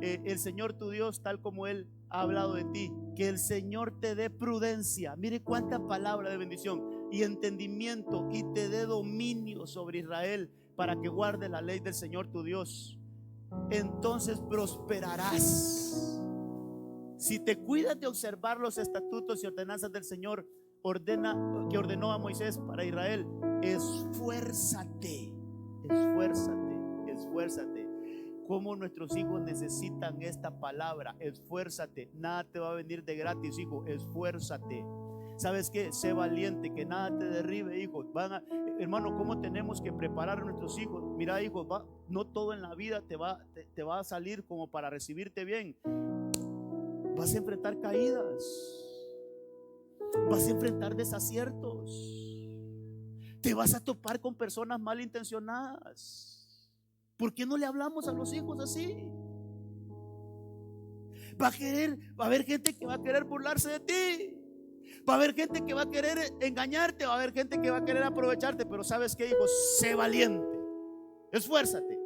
el Señor tu Dios, tal como Él ha hablado de ti, que el Señor te dé prudencia. Mire cuánta palabra de bendición y entendimiento, y te dé dominio sobre Israel, para que guarde la ley del Señor tu Dios. Entonces prosperarás. Si te cuidas de observar los estatutos y ordenanzas del Señor que ordenó a Moisés para Israel, esfuérzate. Como nuestros hijos necesitan esta palabra: esfuérzate. Nada te va a venir de gratis, hijo. Esfuérzate. ¿Sabes qué? Sé valiente, que nada te derribe, hijo. Hermano, ¿cómo tenemos que preparar a nuestros hijos? Mira, hijo, no todo en la vida te va a salir como para recibirte bien. Vas a enfrentar caídas, vas a enfrentar desaciertos, te vas a topar con personas malintencionadas. ¿Por qué no le hablamos a los hijos así? Va a haber gente que va a querer burlarse de ti, va a haber gente que va a querer engañarte, va a haber gente que va a querer aprovecharte. Pero ¿sabes qué, hijo? Sé valiente, esfuérzate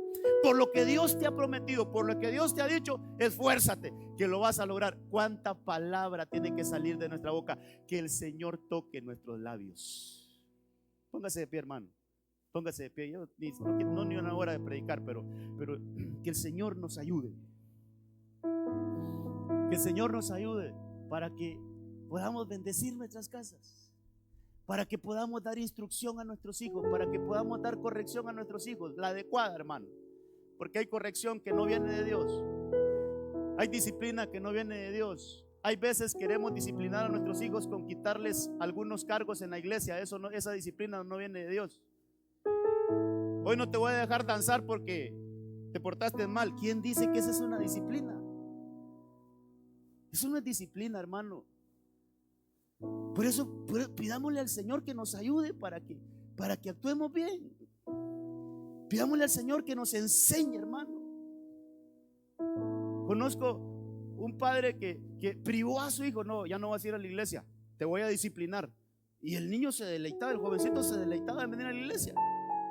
por lo que Dios te ha prometido, por lo que Dios te ha dicho. Esfuérzate, que lo vas a lograr. ¿Cuánta palabra tiene que salir de nuestra boca? Que el Señor toque nuestros labios. Póngase de pie, hermano. Póngase de pie. Yo no ni una hora de predicar, pero que el Señor nos ayude. Que el Señor nos ayude para que podamos bendecir nuestras casas, para que podamos dar instrucción a nuestros hijos, para que podamos dar corrección a nuestros hijos, la adecuada, hermano. Porque hay corrección que no viene de Dios, hay disciplina que no viene de Dios. Hay veces queremos disciplinar a nuestros hijos con quitarles algunos cargos en la iglesia. Esa disciplina no viene de Dios. Hoy no te voy a dejar danzar porque te portaste mal. ¿Quién dice que esa es una disciplina? Eso no es disciplina, hermano. Por eso pidámosle al Señor que nos ayude para que actuemos bien. Pidámosle al Señor que nos enseñe, hermano. Conozco un padre que privó a su hijo: no, ya no vas a ir a la iglesia, te voy a disciplinar. Y el niño se deleitaba, el jovencito se deleitaba en venir a la iglesia.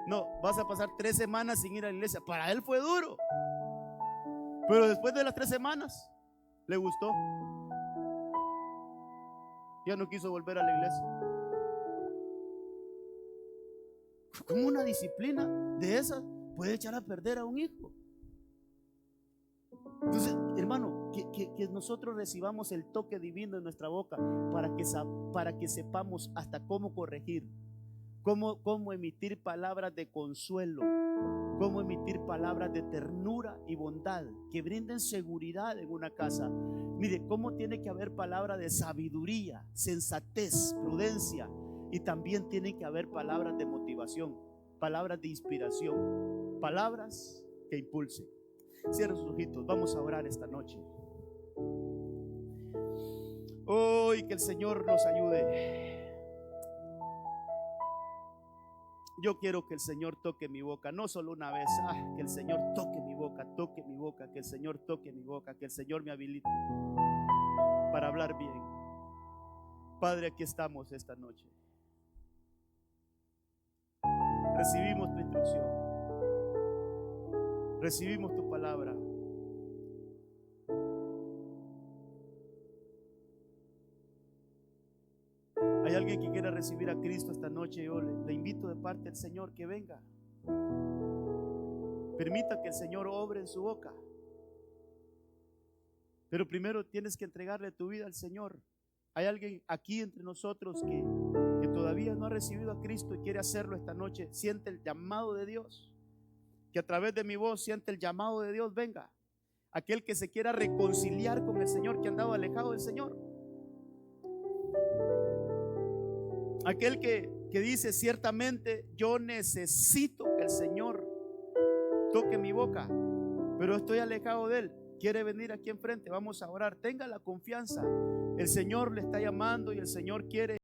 No, vas a pasar 3 semanas sin ir a la iglesia. Para él fue duro, pero después de las 3 semanas le gustó. Ya no quiso volver a la iglesia. ¿Cómo una disciplina de esas puede echar a perder a un hijo? Entonces, hermano, que nosotros recibamos el toque divino en nuestra boca para que sepamos hasta cómo corregir, cómo emitir palabras de consuelo, cómo emitir palabras de ternura y bondad que brinden seguridad en una casa. Mire, cómo tiene que haber palabras de sabiduría, sensatez, prudencia, y también tiene que haber palabras de motivación, palabras de inspiración, palabras que impulsen. Cierra sus ojitos, vamos a orar esta noche. Hoy que el Señor nos ayude. Yo quiero que el Señor toque mi boca, no solo una vez, que el Señor toque mi boca, que el Señor toque mi boca, que el Señor me habilite para hablar bien. Padre, aquí estamos esta noche. Recibimos tu instrucción, recibimos tu palabra. Hay alguien que quiera recibir a Cristo esta noche. Yo le invito de parte del Señor que venga. Permita que el Señor obre en su boca. Pero primero tienes que entregarle tu vida al Señor. Hay alguien aquí entre nosotros que todavía no ha recibido a Cristo y quiere hacerlo esta noche. Siente el llamado de Dios. Que a través de mi voz siente el llamado de Dios. Venga. Aquel que se quiera reconciliar con el Señor, que ha andado alejado del Señor. Aquel que dice ciertamente yo necesito que el Señor toque mi boca, pero estoy alejado de Él. Quiere venir aquí enfrente, vamos a orar. Tenga la confianza, el Señor le está llamando y el Señor quiere